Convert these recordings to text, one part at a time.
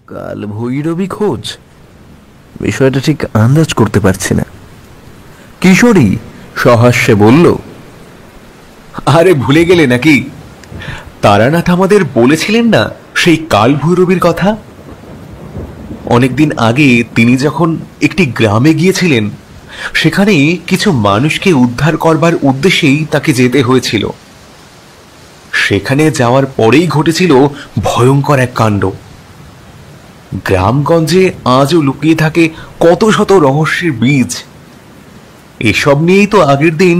কাল ভৈরবী খোঁজ, বিষয়টা ঠিক আন্দাজ করতে পারছি না। কিশোরী সহাস্যে বলল, আরে ভুলে গেলে নাকি? তারানাথ আমাদের বলেছিলেন না সেই কাল ভৈরবীর কথা? অনেকদিন আগে তিনি যখন একটি গ্রামে গিয়েছিলেন, সেখানে কিছু মানুষকে উদ্ধার করবার উদ্দেশ্যেই তাকে যেতে হয়েছিল। সেখানে যাওয়ার পরেই ঘটেছিল ভয়ঙ্কর এক কাণ্ড। গ্রামগঞ্জে আজও লুকিয়ে থাকে কত শত রহস্যের বীজ। এসব নিয়েই তো আগের দিন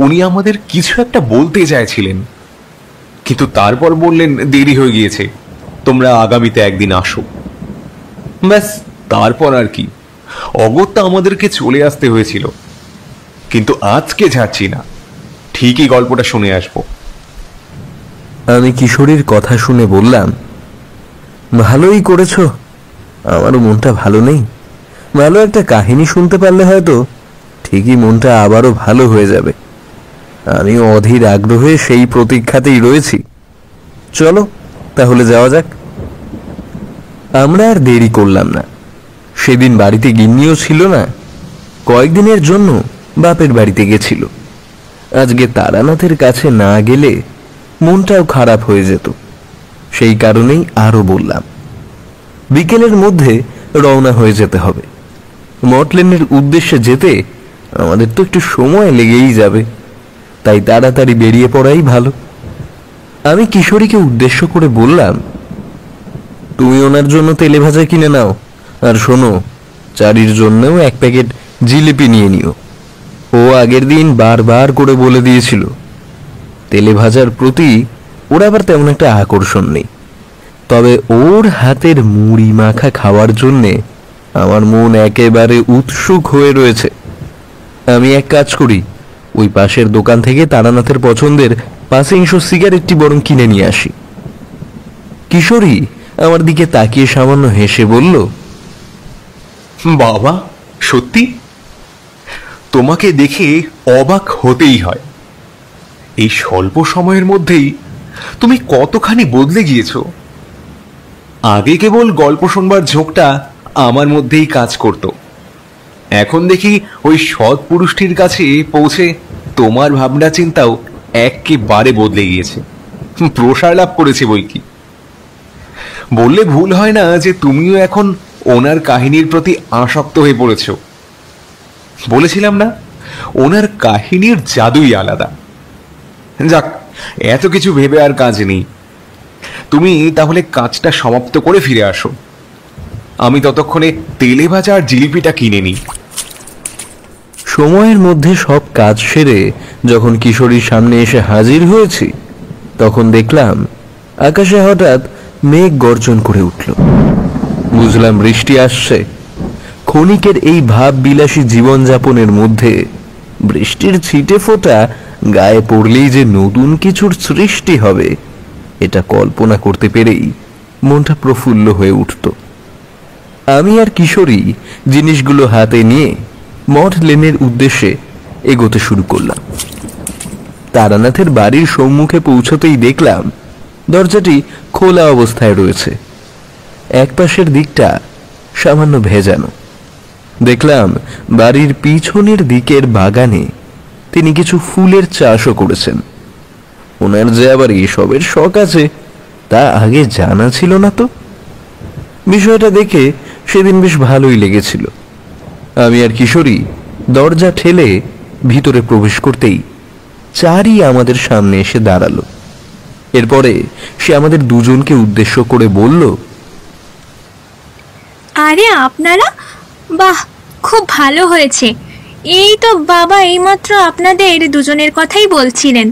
উনি আমাদের কিছু একটা বলতে চাইছিলেন, কিন্তু তারপর বললেন দেরি হয়ে গিয়েছে, তোমরা আগামীতে একদিন আসো। ব্যাস, তারপর আর কি, অগত্যা আমাদেরকে চলে আসতে হয়েছিল। কিন্তু আজকে যাচ্ছি না, ঠিকই গল্পটা শুনে আসবো। আমি কিশোরীর কথা শুনে বললাম, ভালোই করেছ, আমারও মনটা ভালো নেই। ভালো একটা কাহিনী শুনতে পারলে হয়তো ঠিকই মনটা আবারও ভালো হয়ে যাবে। আমিও অধীর আগ্রহে সেই প্রতীক্ষাতেই রয়েছি। চলো তাহলে যাওয়া যাক। আমরা আর দেরি করলাম না। সেদিন বাড়িতে গিন্নিও ছিল না, কয়েকদিনের জন্য বাপের বাড়িতে গেছিল। আজকে তারানাথের কাছে না গেলে মনটাও খারাপ হয়ে যেত, সেই কারণেই আরো বললাম। বিকেলের মধ্যে রওনা হয়ে যেতে হবে। মটলেনের উদ্দেশ্যে যেতে আমাদের তো একটু সময় লেগেই যাবে, তাই তাড়াতাড়ি বেরিয়ে পড়াই ভালো। আমি কিশোরীকে উদ্দেশ্য করে বললাম, তুমি ওনার জন্য তেলে ভাজা কিনে নাও, আর শোনো, চারির জন্যও এক প্যাকেট জিলিপি নিয়ে নিও। ও আগের দিন বারবার করে বলে দিয়েছিল তেলে ভাজার প্রতি ওর আবার তেমন একটা আকর্ষণ নেই, তবে ওর হাতের মুড়ি মাখা খাওয়ার জন্যে আমার মন একেবারে উৎসুক হয়ে রয়েছে। আমি এক কাজ করি, ওই পাশের দোকান থেকে তারানাথের পছন্দের 5 সিগারেটটি বরং কিনে নিয়ে আসি। কিশোরী আমার দিকে তাকিয়ে সামান্য হেসে বলল, বাবা, সত্যি? তোমাকে দেখে অবাক হতেই হয়। এই স্বল্প সময়ের মধ্যেই তুমি কতখানি বদলে গিয়েছো। আগে কেবল গল্প শুনবার ঝোঁকটা আমার মধ্যেই কাজ করত, এখন দেখি ওই সৎ পুরুষটির কাছে পৌঁছে তোমার ভাবনা চিন্তাও একেবারে বদলে গিয়েছে, প্রসার লাভ করেছে বই কি। বললে ভুল হয় না যে তুমিও এখন ওনার কাহিনীর প্রতি আসক্ত হয়ে পড়েছ। বলেছিলাম না, ওনার কাহিনীর জাদুই আলাদা। যাক, এত কিছু ভেবে আর কাজ নেই। তুমি তাহলে কাজটা সমাপ্ত করে ফিরে আসো, আমি ততক্ষণে তেলে ভাজা আর জিলিপিটা কিনে নিই। সময়ের মধ্যে সব কাজ সেরে যখন কিশোরীর সামনে এসে হাজির হয়েছি, তখন দেখলাম আকাশে হঠাৎ মেঘ গর্জন করে উঠল। বুঝলাম বৃষ্টি আসছে। ক্ষণিকের এই ভাব বিলাসী জীবনযাপনের মধ্যে বৃষ্টির ছিটে ফোঁটা গায়ে পড়লেই যে নতুন কিছুর সৃষ্টি হবে, এটা কল্পনা করতে পেরেই মনটা প্রফুল্ল হয়ে উঠত। আমি আর কিশোরী জিনিসগুলো হাতে নিয়ে মঠ লেনের উদ্দেশ্যে এগোতে শুরু করলাম। তারানাথের বাড়ির সম্মুখে পৌঁছতেই দেখলাম দরজাটি খোলা অবস্থায় রয়েছে। এক পাশের দিকটা সামান্য ভেজানো। দেখলাম বাড়ির পিছনের দিকের বাগানে তিনি কিছু ফুলের চাষও করেছেন। ওনার যে আবার এসবের শখ আছে তা আগে জানা ছিল না তো। বিষয়টা দেখে সেদিন বেশ ভালোই লেগেছিল। আমি আর কিশোরী দরজা ঠেলে ভিতরে প্রবেশ করতেই চারি আমাদের সামনে এসে দাঁড়ালো। এরপরে সে আমাদের দুজনকে উদ্দেশ্য করে বলল, আরে আপনারা, বাহ, খুব ভালো হয়েছে। এই তো বাবা এইমাত্র আপনাদের দুজনের কথাই বলছিলেন।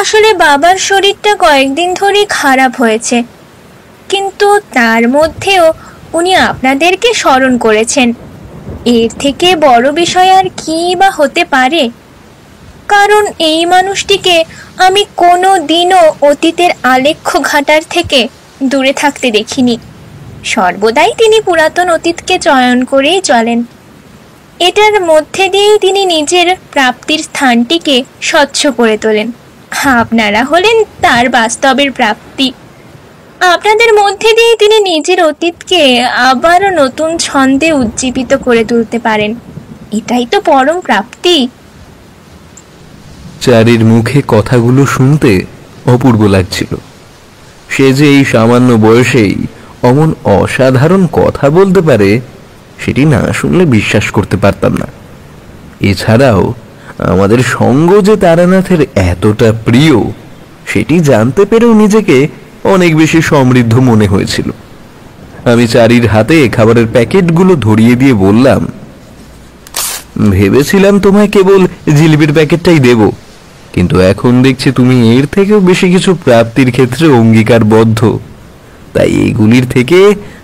আসলে বাবার শরীরটা কয়েকদিন ধরেই খারাপ হয়েছে, কিন্তু তার মধ্যেও উনি আপনাদেরকে স্মরণ করেছেন। এর থেকে বড় বিষয় আর কি বা হতে পারে? কারণ এই মানুষটিকে আমি কোনো দিনও অতীতের আলেখ্য ঘাটার থেকে দূরে থাকতে দেখিনি। সর্বদাই তিনি পুরাতন অতীতকে চয়ন করেই চলেন। এটার মধ্যে দিয়েই তিনি নিজের প্রাপ্তির স্থানটিকে স্বচ্ছ করে তোলেন। আপনারা হলেন তার বাস্তবের প্রাপ্তি। আপনাদের মধ্যে দিয়ে তিনি নিজের অতীতকে আবারও নতুন ছন্দে উজ্জীবিত করে তুলতে পারেন। এটাই তো পরম প্রাপ্তি। চারির মুখে কথাগুলো শুনতে অপূর্ব লাগছিল। সে যে এই সামান্য বয়সেই অমন অসাধারণ কথা বলতে পারে সেটি না শুনলে বিশ্বাস করতে পারতাম না। এছাড়াও আমাদের সঙ্গ যে তারানাথের এতটা প্রিয় সেটি জানতে পেরেও নিজেকে অনেক বেশি সমৃদ্ধ মনে হয়েছিল। আমি চারির হাতে খাবারের প্যাকেটগুলো ধরিয়ে দিয়ে বললাম, ভেবেছিলাম তোমায় কেবল জিলিপির প্যাকেটটাই দেব, কিন্তু এখন দেখছি তুমি এর থেকেও বেশি কিছু প্রাপ্তির ক্ষেত্রে অঙ্গীকারবদ্ধ, তাই এইগুলির থেকে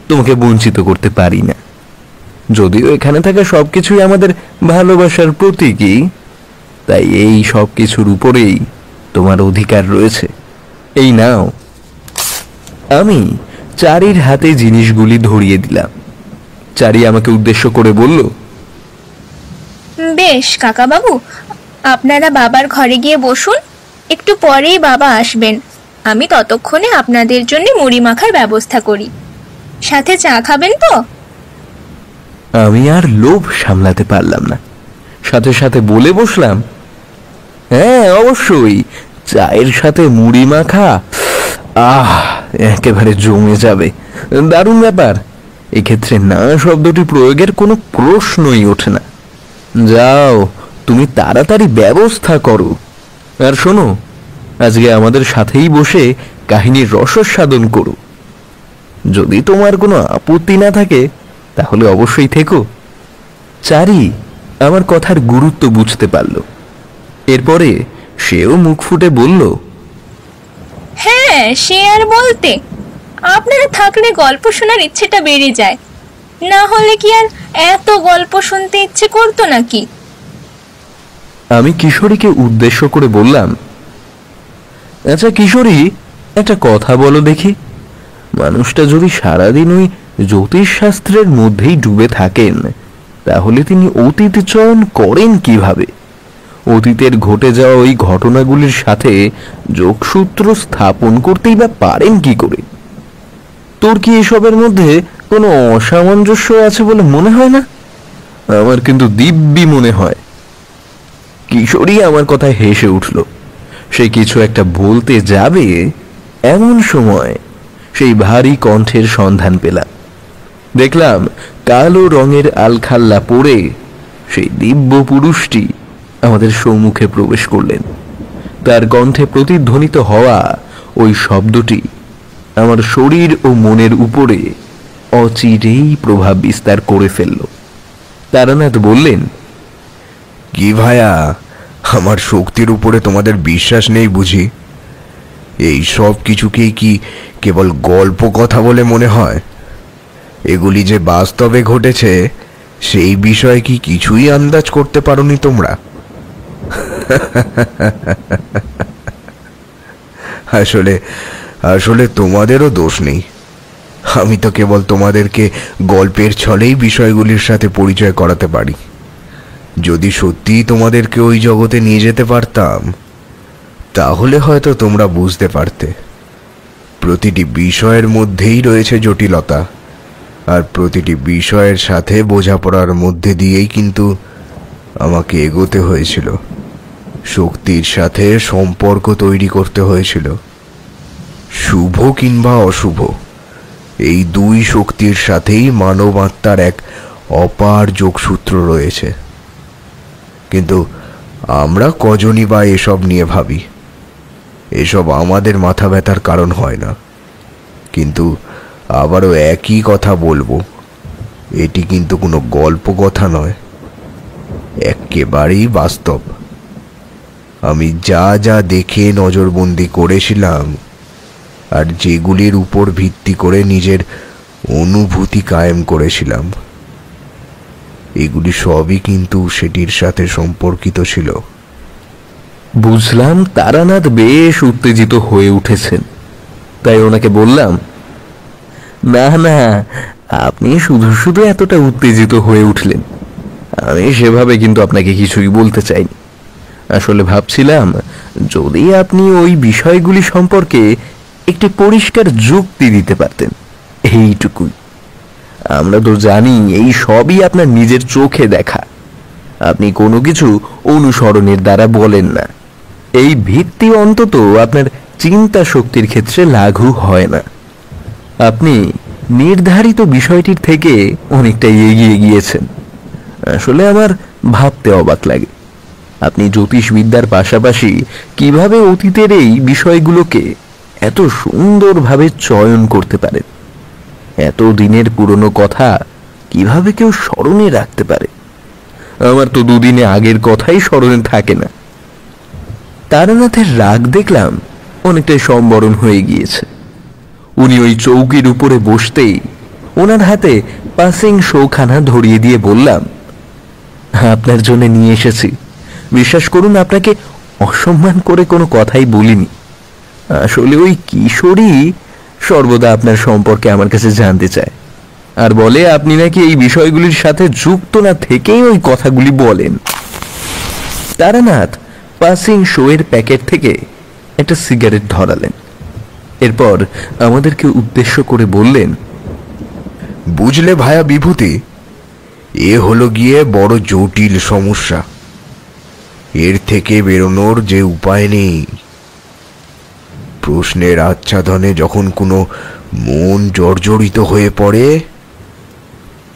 তোমাকে বঞ্চিত করতে পারি না। যদিও এখানে থাকা সবকিছুই আমাদের ভালোবাসার প্রতীকই, তাই এই সব কিছুর উপরেই তোমার অধিকার রয়েছে। এই নাও। আমি চারির হাতে জিনিসগুলি ধরিয়ে দিলাম। চারি আমাকে উদ্দেশ্য করে বলল, বেশ কাকাবাবু, আপনারা বাবার ঘরে গিয়ে বসুন, একটু পরেই বাবা আসবেন। আমি ততক্ষণে আপনাদের জন্য মুড়ি মাখার ব্যবস্থা করি। সাথে চা খাবেন তো? আমি আর লোভ সামলাতে পারলাম না, সাথে সাথে বলে বসলাম, হ্যাঁ অবশ্যই, চায়ের সাথে মুড়ি মাখা আহ একেবারে জমে যাবে। দারুণ ব্যাপার। এক্ষেত্রে না শব্দটি প্রয়োগের কোনো প্রশ্নই ওঠে না। যাও, তুমি তাড়াতাড়ি ব্যবস্থা করো। আর শোনো, আজকে আমাদের সাথেই বসে কাহিনীর রসস্বাদন করো। যদি তোমার কোনো আপত্তি না থাকে তাহলে অবশ্যই থেকো। চারি আমার কথার গুরুত্ব বুঝতে পারল। এরপরে সেও মুখ ফুটে বলল, হ্যাঁ, সে আর বলতে। আপনারা থাকলে গল্প শোনার ইচ্ছেটা বেড়ে যায়, না হলে কি আর এত গল্প শুনতে ইচ্ছে করতো নাকি? আমি কিশোরীকে উদ্দেশ্য করে বললাম, আচ্ছা কিশোরী, একটা কথা বলো দেখি, মানুষটা যদি সারাদিন ওই জ্যোতিষশাস্ত্রের মধ্যেই ডুবে থাকেন তাহলে তিনি অতীত চয়ন করেন কিভাবে? অতীতের ঘটে যাওয়া ওই ঘটনাগুলির সাথে যোগসূত্র স্থাপন করতেই বা পারেন কি করে? তোর কি এসবের মধ্যে কোনো অসামঞ্জস্য আছে বলে মনে হয় না? আমার কিন্তু দিব্যি মনে হয়। কিশোরী আমার কথায় হেসে উঠল। সে কিছু একটা বলতে যাবে, এমন সময় সেই ভারী কণ্ঠের সন্ধান পেলাম। দেখলাম কালো রঙের আলখাল্লা পরে সেই দিব্য পুরুষটি আমাদের সম্মুখে প্রবেশ করলেন। তার কণ্ঠে প্রতিধ্বনিত হওয়া ওই শব্দটি আমার শরীর ও মনের উপরে অচিরেই প্রভাব বিস্তার করে ফেলল। তারানাথ বললেন, কি ভায়া, আমার শক্তির উপরে তোমাদের বিশ্বাস নেই বুঝি? এই সব কিছুকেই কি কেবল গল্প কথা বলে মনে হয়? এগুলি যে বাস্তবে ঘটেছে সেই বিষয়ে কি কিছুই আন্দাজ করতে পারোনি তোমরা? আসলে আসলে তোমাদেরও দোষ নেই। আমি তো কেবল তোমাদেরকে গল্পের ছলেই বিষয়গুলির সাথে পরিচয় করাতে পারি। যদি সত্যিই তোমাদেরকে ওই জগতে নিয়ে যেতে পারতাম তাহলে হয়তো তোমরা বুঝতে পারতে প্রতিটি বিষয়ের মধ্যেই রয়েছে জটিলতা, আর প্রতিটি বিষয়ের সাথে বোঝাপড়ার মধ্যে দিয়েই কিন্তু আমাকে এগোতে হয়েছিল। শক্তির সাথে সম্পর্ক তৈরি করতে হয়েছিল, শুভ কিংবা অশুভ। এই দুই শক্তির সাথেই মানব আত্মার এক অপার যোগসূত্র রয়েছে। কিন্তু আমরা কজনই বা এসব নিয়ে ভাবি। এসব আমাদের মাথা ব্যথার কারণ হয় না। কিন্তু আবারও একই কথা বলবো, এটি কিন্তু কোনো গল্প কথা নয়, একেবারেই বাস্তব। আমি যা যা দেখে নজরবন্দি করেছিলাম আর যেগুলির উপর ভিত্তি করে নিজের অনুভূতি কায়েম করেছিলাম, এগুলি সবই কিন্তু সেটির সাথে সম্পর্কিত ছিল। বুঝলাম তারানাথ বেশ উত্তেজিত হয়ে উঠেছেন। তাই ওনাকে বললাম, না না, আপনি শুধু শুধু এতটা উত্তেজিত হয়ে উঠলেন। আমি সেভাবে কিন্তু আপনাকে কিছুই বলতে চাইনি। আসলে ভাবছিলাম যদি আপনি ওই বিষয়গুলি সম্পর্কে একটি পরিষ্কার যুক্তি দিতে পারতেন, এইটুকুই। আমরা তো জানি এই সবই আপনার নিজের চোখে দেখা, আপনি কোনো কিছু অনুসরণের দ্বারা বলেন না। এই ভিত্তি অন্তত আপনার চিন্তা শক্তির ক্ষেত্রে লাগু হয় না। আপনি নির্ধারিত বিষয়টির থেকে অনেকটা এগিয়ে গিয়েছেন। আসলে আমার ভাবতে অবাক লাগে, আপনি জ্যোতিষবিদ্যার পাশাপাশি কিভাবে অতীতের এই বিষয়গুলোকে এত সুন্দরভাবে চয়ন করতে পারেন। এত দিনের পুরনো কথা কিভাবে কেউ স্মরণে রাখতে পারে? আমার তো দুদিনে আগের কথাই স্মরণে থাকে না। তারানাথের রাগ দেখলাম অনেকটাই সম্বরণ হয়ে গিয়েছে। উনি ওই চৌকির উপরে বসতেই ওনার হাতে পাসিং শোখানা ধরিয়ে দিয়ে বললাম, আপনার জন্য নিয়ে এসেছি। বিশ্বাস করুন, আপনাকে অসম্মান করে কোনো কথাই বলিনি। আসলে ওই কিশোরী সর্বদা আপনার সম্পর্কে আমার কাছে জানতে চায়, আর বলে আপনি নাকি এই বিষয়গুলির সাথে যুক্ত না থেকেই ওই কথাগুলি বলেন। তারানাথ পাসিং শোয়ের প্যাকেট থেকে একটা সিগারেট ধরালেন, এরপর আমাদেরকে উদ্দেশ্য করে বললেন, বুঝলে ভায়া বিভূতি, এ হলো গিয়ে বড় জটিল সমস্যা। এর থেকে বেরোনোর যে উপায় নেই। প্রশ্নের আচ্ছাদনে যখন কোনো মন জর্জরিত হয়ে পড়ে,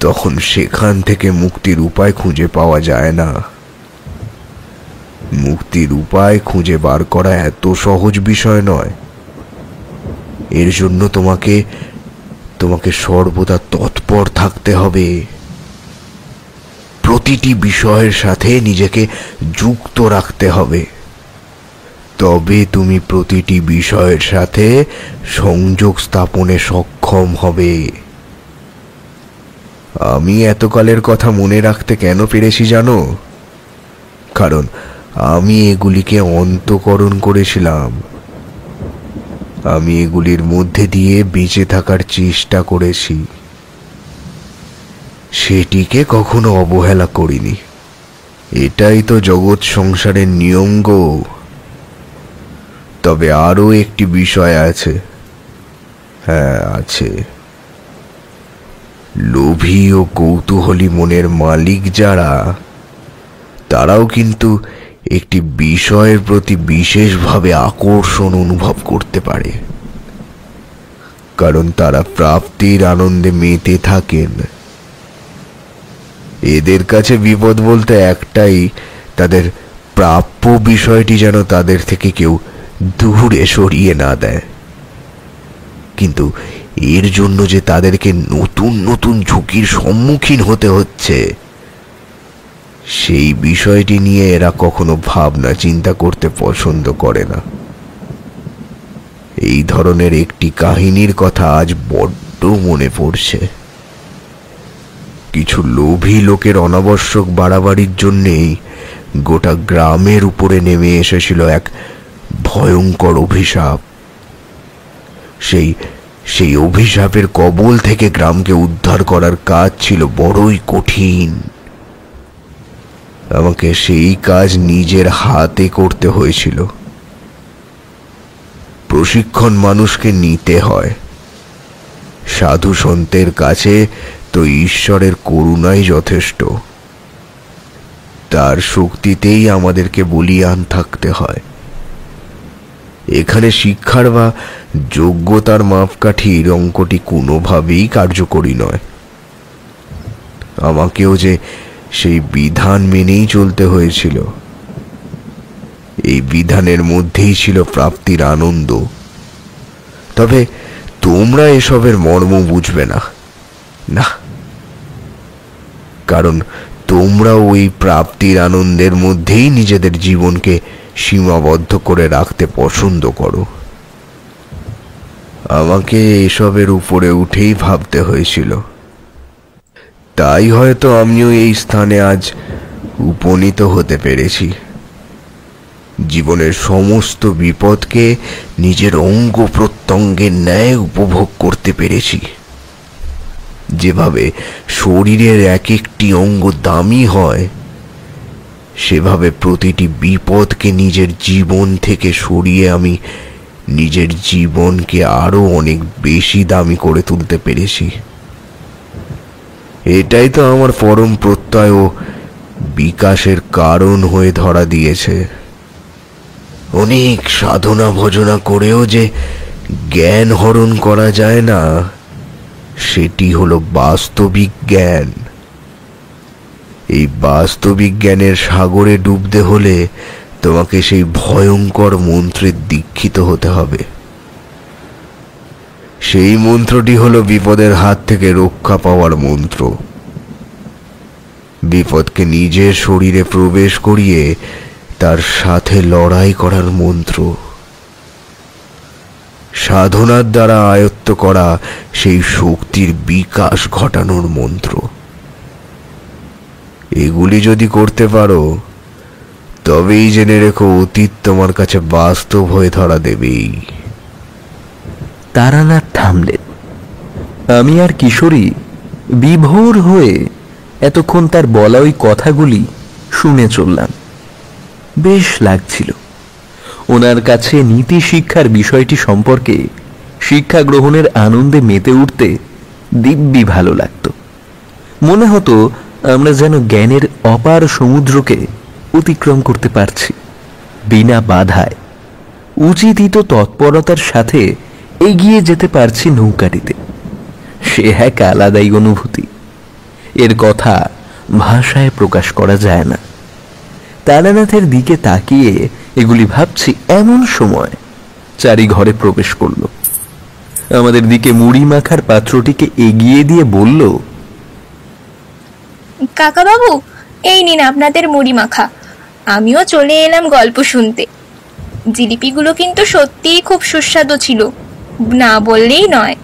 তখন সেখান থেকে মুক্তির উপায় খুঁজে পাওয়া যায় না। মুক্তির উপায় খুঁজে বার করা এত সহজ বিষয় নয়। এর জন্য তোমাকে সর্বদা তৎপর থাকতে হবে। প্রতিটি বিষয়ের সাথে নিজেকে যুক্ত রাখতে হবে, তবে তুমি প্রতিটি বিষয়ের সাথে সংযোগ স্থাপনে সক্ষম হবে। আমি এতকালের কথা মনে রাখতে কেন পেরেছি জানো? কারণ আমি এগুলিকে অন্তঃকরণ করেছিলাম। আমি এগুলির মধ্যে দিয়ে বেঁচে থাকার চেষ্টা করেছি, সেটিকে কখনো অবহেলা করিনি। এটাই তো জগৎ সংসারের নিয়ম গো। তবে আরো একটি বিষয় আছে। হ্যাঁ, আছে। লোভী ও কৌতূহলী মনের মালিক যারা, তারাও কিন্তু একটি বিষয়ের প্রতি বিশেষভাবে আকর্ষণ অনুভব করতে পারে, কারণ তারা প্রাপ্তির আনন্দে মেতে থাকেন। এদের কাছে বিপদ বলতে একটাই, তাদের প্রাপ্য বিষয়টি যেন তাদের থেকে কেউ দূরে সরিয়ে না দেয়। কিন্তু এর জন্য যে তাদেরকে নতুন নতুন ঝুঁকির সম্মুখীন হতে হচ্ছে, সেই বিষয়টি নিয়ে এরা কখনো ভাবনা চিন্তা করতে পছন্দ করে না। এই ধরনের একটি কাহিনীর কথা আজ বড্ড মনে পড়ছে। কিছু লোভী লোকের অনাবশ্যক বাড়াবাড়ির জন্যেই গোটা গ্রামের উপরে নেমে এসেছিল এক ভয়ঙ্কর অভিশাপ। সেই অভিশাপের কবল থেকে গ্রামকে উদ্ধার করার কাজ ছিল বড়ই কঠিন। আমাকে সেই কাজ নিজের হাতে করতে হয়েছিল। প্রশিক্ষণ মানুষকে নিতে হয়। সাধু সন্তের কাছে তো ঈশ্বরের করুণাই যথেষ্ট। তার শক্তিতেই আমাদেরকে বলীয়ান থাকতে হয়। এখানে শিক্ষার বা যোগ্যতার মাপকাঠির অঙ্কটি কোনোভাবেই কার্যকরী নয়। আমাকেও যে সেই বিধান মেনেই চলতে হয়েছিল। এই বিধানের মধ্যেই ছিল প্রাপ্তির আনন্দ। তবে তোমরা এসবের মর্ম বুঝবে না, না, কারণ তোমরা ওই প্রাপ্তির আনন্দের মধ্যেই নিজেদের জীবনকে সীমাবদ্ধ করে রাখতে পছন্দ করো। আমাকে এসবের উপরে উঠেই ভাবতে হয়েছিল। তাই হয়তো আমিও এই স্থানে আজ উপনীত হতে পেরেছি। জীবনের সমস্ত বিপদকে নিজের অঙ্গ প্রত্যঙ্গের ন্যায় উপভোগ করতে পেরেছি। যেভাবে শরীরের এক একটি অঙ্গ দামি হয়, সেভাবে প্রতিটি বিপদকে নিজের জীবন থেকে সরিয়ে আমি নিজের জীবনকে আরো অনেক বেশি দামি করে তুলতে পেরেছি। এটাই তো আমার পরম প্রত্যয় ও বিকাশের কারণ হয়ে ধরা দিয়েছে। অনেক সাধনা ভজনা করেও যে জ্ঞান হরণ করা যায় না, সেটি হলো বাস্তবিক জ্ঞান। এই বাস্তবিক জ্ঞানের সাগরে ডুবতে হলে তোমাকে সেই ভয়ঙ্কর মন্ত্রে দীক্ষিত হতে হবে। সেই মন্ত্রটি হলো বিপদের হাত থেকে রক্ষা পাওয়ার মন্ত্র। বিপদকে নিজের শরীরে প্রবেশ করিয়ে তার সাথে লড়াই করার মন্ত্র। সাধনার দ্বারা আয়ত্ত করা সেই শক্তির বিকাশ ঘটানোর মন্ত্র। এগুলি যদি করতে পারো, তবেই জেনে রেখো অতীত তোমার কাছে বাস্তব হয়ে ধরা দেবেই। তারানাথ থামলেন। আমি আর কিশোরী বিভোর হয়ে এতক্ষণ তার বলা ওই কথাগুলি শুনে চললাম। বেশ লাগছিল। ওনার কাছে নীতি শিক্ষার বিষয়টি সম্পর্কে শিক্ষা গ্রহণের আনন্দে মেতে উঠতে দিব্যি ভালো লাগতো। মনে হতো আমরা যেন জ্ঞানের অপার সমুদ্রকে অতিক্রম করতে পারছি বিনা বাধায়, উচিত তৎপরতার সাথে এগিয়ে যেতে পারছি নৌকাটিতে। সে এক আলাদাই অনুভূতি, এর কথা ভাষায় প্রকাশ করা যায় না। তারানাথের দিকে তাকিয়ে এগুলি ভাবছি এমন সময় চারি ঘরে প্রবেশ করল। আমাদের দিকে মুড়ি মাখার পাত্রটিকে এগিয়ে দিয়ে বলল, কাকা বাবু, এই নিন আপনাদের মুড়ি মাখা। আমিও চলে এলাম গল্প শুনতে। জিলিপিগুলো কিন্তু সত্যিই খুব সুস্বাদু ছিল, না বললেই নয়।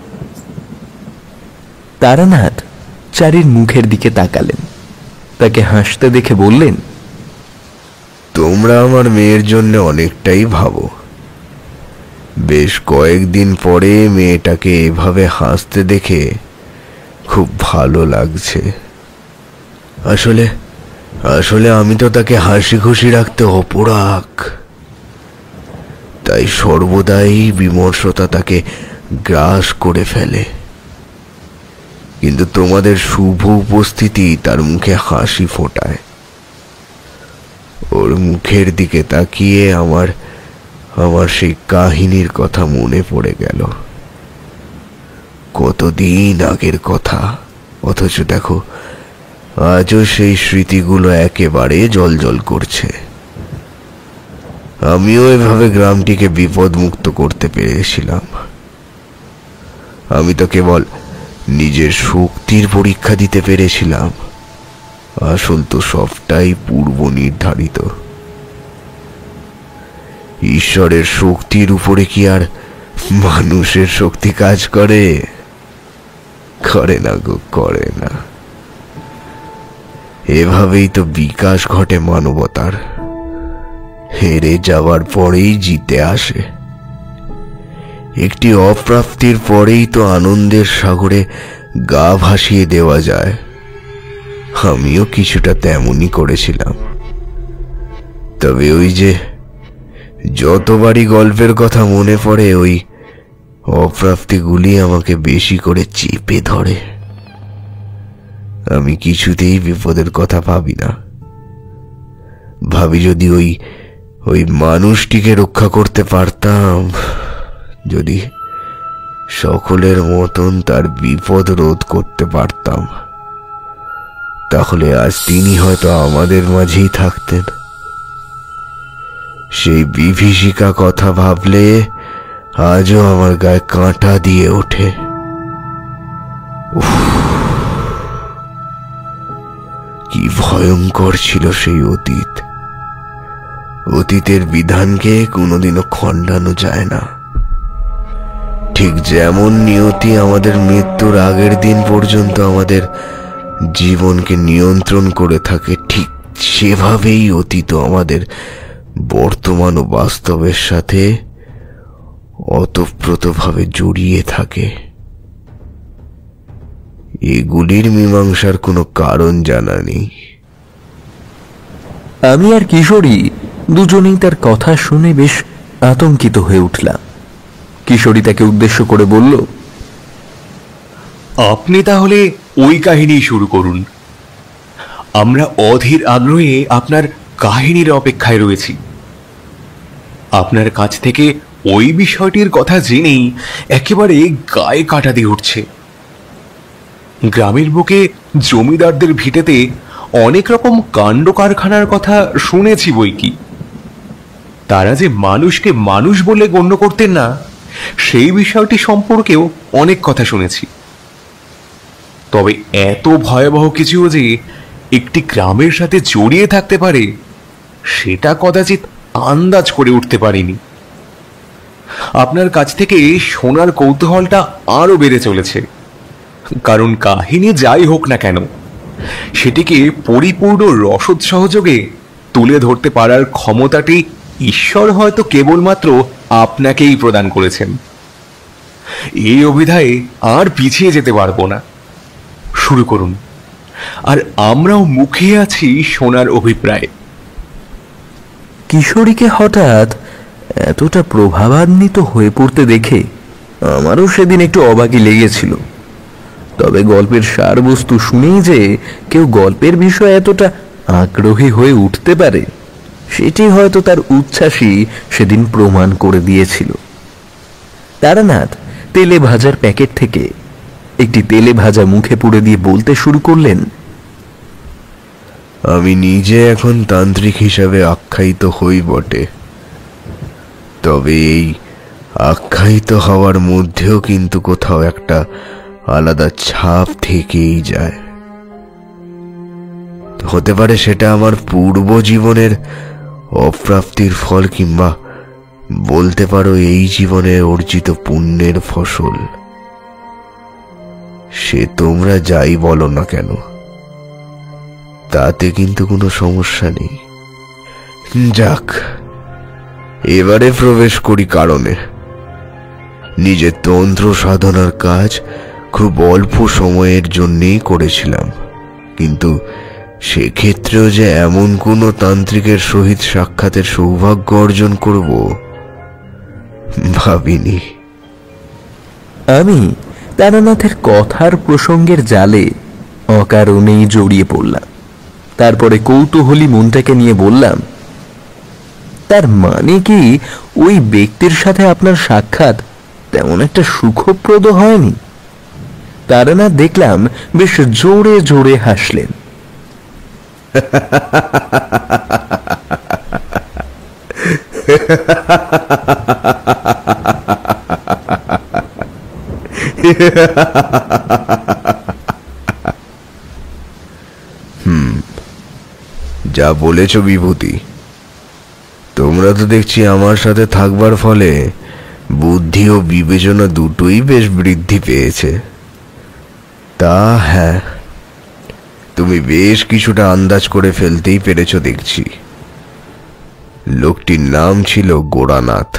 তারানাথ চারির মুখের দিকে তাকালেন, তাকে হাসতে দেখে বললেন, তোমরা আমার মেয়ের জন্য অনেকটাই ভাবো। বেশ কয়েকদিন পরে মেয়েটাকে এভাবে হাসতে দেখে খুব ভালো লাগছে। আসলে আসলে আমি তো তাকে হাসি খুশি রাখতে অপরাগ, তাই সর্বদাই বিমর্ষতা তাকে গ্রাস করে ফেলে। কিন্তু তোমাদের শুভ উপস্থিতি তার মুখে হাসি ফোটায়। ওর মুখের দিকে তাকিয়ে আমার সেই কাহিনীর কথা মনে পড়ে গেল। কতদিন আগের কথা, অথচ দেখো আজও সেই স্মৃতিগুলো একেবারে জলজল করছে। আমিও এভাবে গ্রামটিকে বিপদ মুক্ত করতে পেরেছিলাম। আমি তো কেবল নিজের শক্তির পরীক্ষা দিতে পেরেছিলাম, আসল তো সবটাই পূর্ব নির্ধারিত। ঈশ্বরের শক্তির উপরে কি আর মানুষের শক্তি কাজ করে? করে না গো, করে না। এভাবেই তো বিকাশ ঘটে মানবতার। হেরে যাওয়ার পরেই জিতে আসে। একটি অপ্রাপ্তির পরেই তো আনন্দের সাগরে গা ভাসিয়ে দেওয়া যায়। আমিও কিছুটা তেমনই করেছিলাম। তবে ওই যে যতবারই গল্পের কথা মনে পড়ে, ওই অপ্রাপ্তিগুলি আমাকে বেশি করে চেপে ধরে। আমি কিছুতেই বিপদের কথা ভাবি না। ভাবি যদি ওই মানুষটিকে রক্ষা করতে পারতাম, যদি সকলের মতন তার বিপদ রোধ করতে পারতাম, তাহলে আজ তিনি হয়তো আমাদের মাঝেই থাকতেন। সেই বিভীষিকা কথা ভাবলে আজও আমার গায়ে কাঁটা দিয়ে ওঠে। কি ভয়ঙ্কর ছিল সেই অতীত। অতীতের বিধানকে কোনোদিনও খণ্ডানো যায় না। ঠিক যেমন নিয়তি আমাদের মৃত্যুর আগের দিন পর্যন্ত আমাদের জীবনকে নিয়ন্ত্রণ করে থাকে, ঠিক সেভাবেই অতীত আমাদের বর্তমান ও বাস্তবের সাথে ওতপ্রোতভাবে জড়িয়ে থাকে। এগুলির মীমাংসার কোনো কারণ জানা নেই। আমি আর কিশোরী দুজনেই তার কথা শুনে বেশ আতঙ্কিত হয়ে উঠলাম। কিশোরী তাকে উদ্দেশ্য করে বলল, আপনি তাহলে ওই কাহিনী শুরু করুন। আমরা অধীর আগ্রহে আপনার কাহিনীর অপেক্ষায় রয়েছি। আপনার কাছ থেকে ওই বিষয়টির কথা জেনেই একেবারে গায়ে কাটা দিয়ে উঠছে। গ্রামের বুকে জমিদারদের ভিটেতে অনেক রকম কাণ্ড কারখানার কথা শুনেছি বই কি। তারা যে মানুষকে মানুষ বলে গণ্য করতেন না, সেই বিষয়টি সম্পর্কেও অনেক কথা শুনেছি। তবে এত ভয়াবহ কিছুও যে একটি গ্রামের সাথে জড়িয়ে থাকতে পারে, সেটা কদাচিৎ আন্দাজ করে উঠতে পারিনি। আপনার কাছ থেকে শোনার কৌতূহলটা আরো বেড়ে চলেছে, কারণ কাহিনী যাই হোক না কেন, সেটিকে পরিপূর্ণ রসদ সহযোগে তুলে ধরতে পারার ক্ষমতাটি ঈশ্বর হয়তো কেবলমাত্র আপনাকেই প্রদান করেছেন। এই অভিধায়ে আর পিছিয়ে যেতে পারবো না। শুরু করুন, আর আমরাও মুখে আছি শোনার অভিপ্রায়। কিশোরীকে হঠাৎ এতটা প্রভাবান্বিত হয়ে পড়তে দেখে আমারও সেদিন একটু অবাকই লেগেছিল। তবে গল্পের সারবস্তু শুনেই যে কেউ গল্পের বিষয়ে এতটা আগ্রহী হয়ে উঠতে পারে, সেটি হয়তো তার উচ্ছ্বাসই সেদিন প্রমাণ করে দিয়েছিল। তারানাথ তেলে ভাজার প্যাকেট থেকে একটি তেলে ভাজা মুখে পুড়ে দিয়ে বলতে শুরু করলেন, আমি নিজে এখন তান্ত্রিক হিসাবে আখ্যায়িত হই বটে, তবে এই আখ্যায়িত হওয়ার মধ্যেও কিন্তু কোথাও একটা আলাদা ছাপ থেকেই যায়। হতে পারে সেটা আমার পূর্ব জীবনের অপ্রাপ্তির ফল, কিংবা বলতে পারো এই জীবনে অর্জিত পুণ্যের ফসল। সে তোমরা যাই বলো না কেন, তাতে কিন্তু কোনো সমস্যা নেই। যাক, এবারে প্রবেশ করি কারণে। নিজের তন্ত্র সাধনার কাজ খুব অল্প সময়ের জন্যেই করেছিলাম, কিন্তু সেক্ষেত্রেও যে এমন কোনো তান্ত্রিকের সহিত সাক্ষাতের সৌভাগ্য অর্জন করব ভাবিনি। আমি তারানাথের কথার প্রসঙ্গের জালে অকারণেই জড়িয়ে পড়লাম। তারপরে কৌতূহলী মনটাকে নিয়ে বললাম, তার মানে কি ওই ব্যক্তির সাথে আপনার সাক্ষাৎ তেমন একটা সুখপ্রদ হয়নি? তারানাথ দেখলাম বেশ জোরে জোরে হাসলেন। যা বলেছ বিভূতি, তোমরা তো দেখছি আমার সাথে থাকবার ফলে বুদ্ধি ও বিবেচনা দুটোই বেশ বৃদ্ধি পেয়েছে। তা হ্যাঁ, তুমি বেশ কিছুটা আন্দাজ করে ফেলতেই পেরেছ দেখছি। লোকটির নাম ছিল গোরানাথ।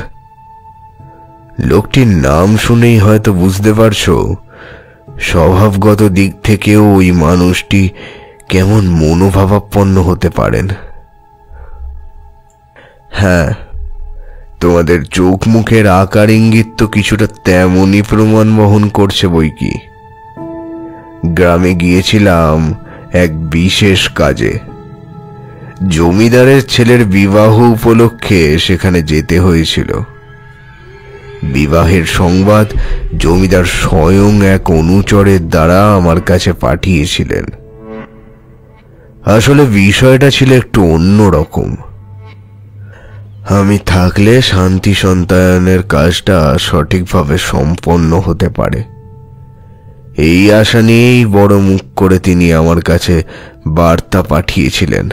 লোকটির নাম শুনেই হয়তো বুঝতে পারছো স্বভাবগত দিক থেকেও ওই মানুষটি কেমন মনোভাবাপন্ন হতে পারেন। হ্যাঁ, তোমাদের চোখ মুখের আকার ইঙ্গিত তো কিছুটা তেমনই প্রমাণ বহন করছে বই কি। গ্রামে গিয়েছিলাম এক বিশেষ কাজে। জমিদারের ছেলের বিবাহ উপলক্ষে সেখানে যেতে হয়েছিল। বিবাহের সংবাদ জমিদার স্বয়ং এক অনুচরের দ্বারা আমার কাছে পাঠিয়েছিলেন। আসলে বিষয়টা ছিল একটু অন্যরকম। আমি থাকলে শান্তি সন্তায়নের কাজটা সঠিকভাবে সম্পন্ন হতে পারে, এই আশা নিয়েই বড় মুখ করে তিনি আমার কাছে বার্তা পাঠিয়েছিলেন।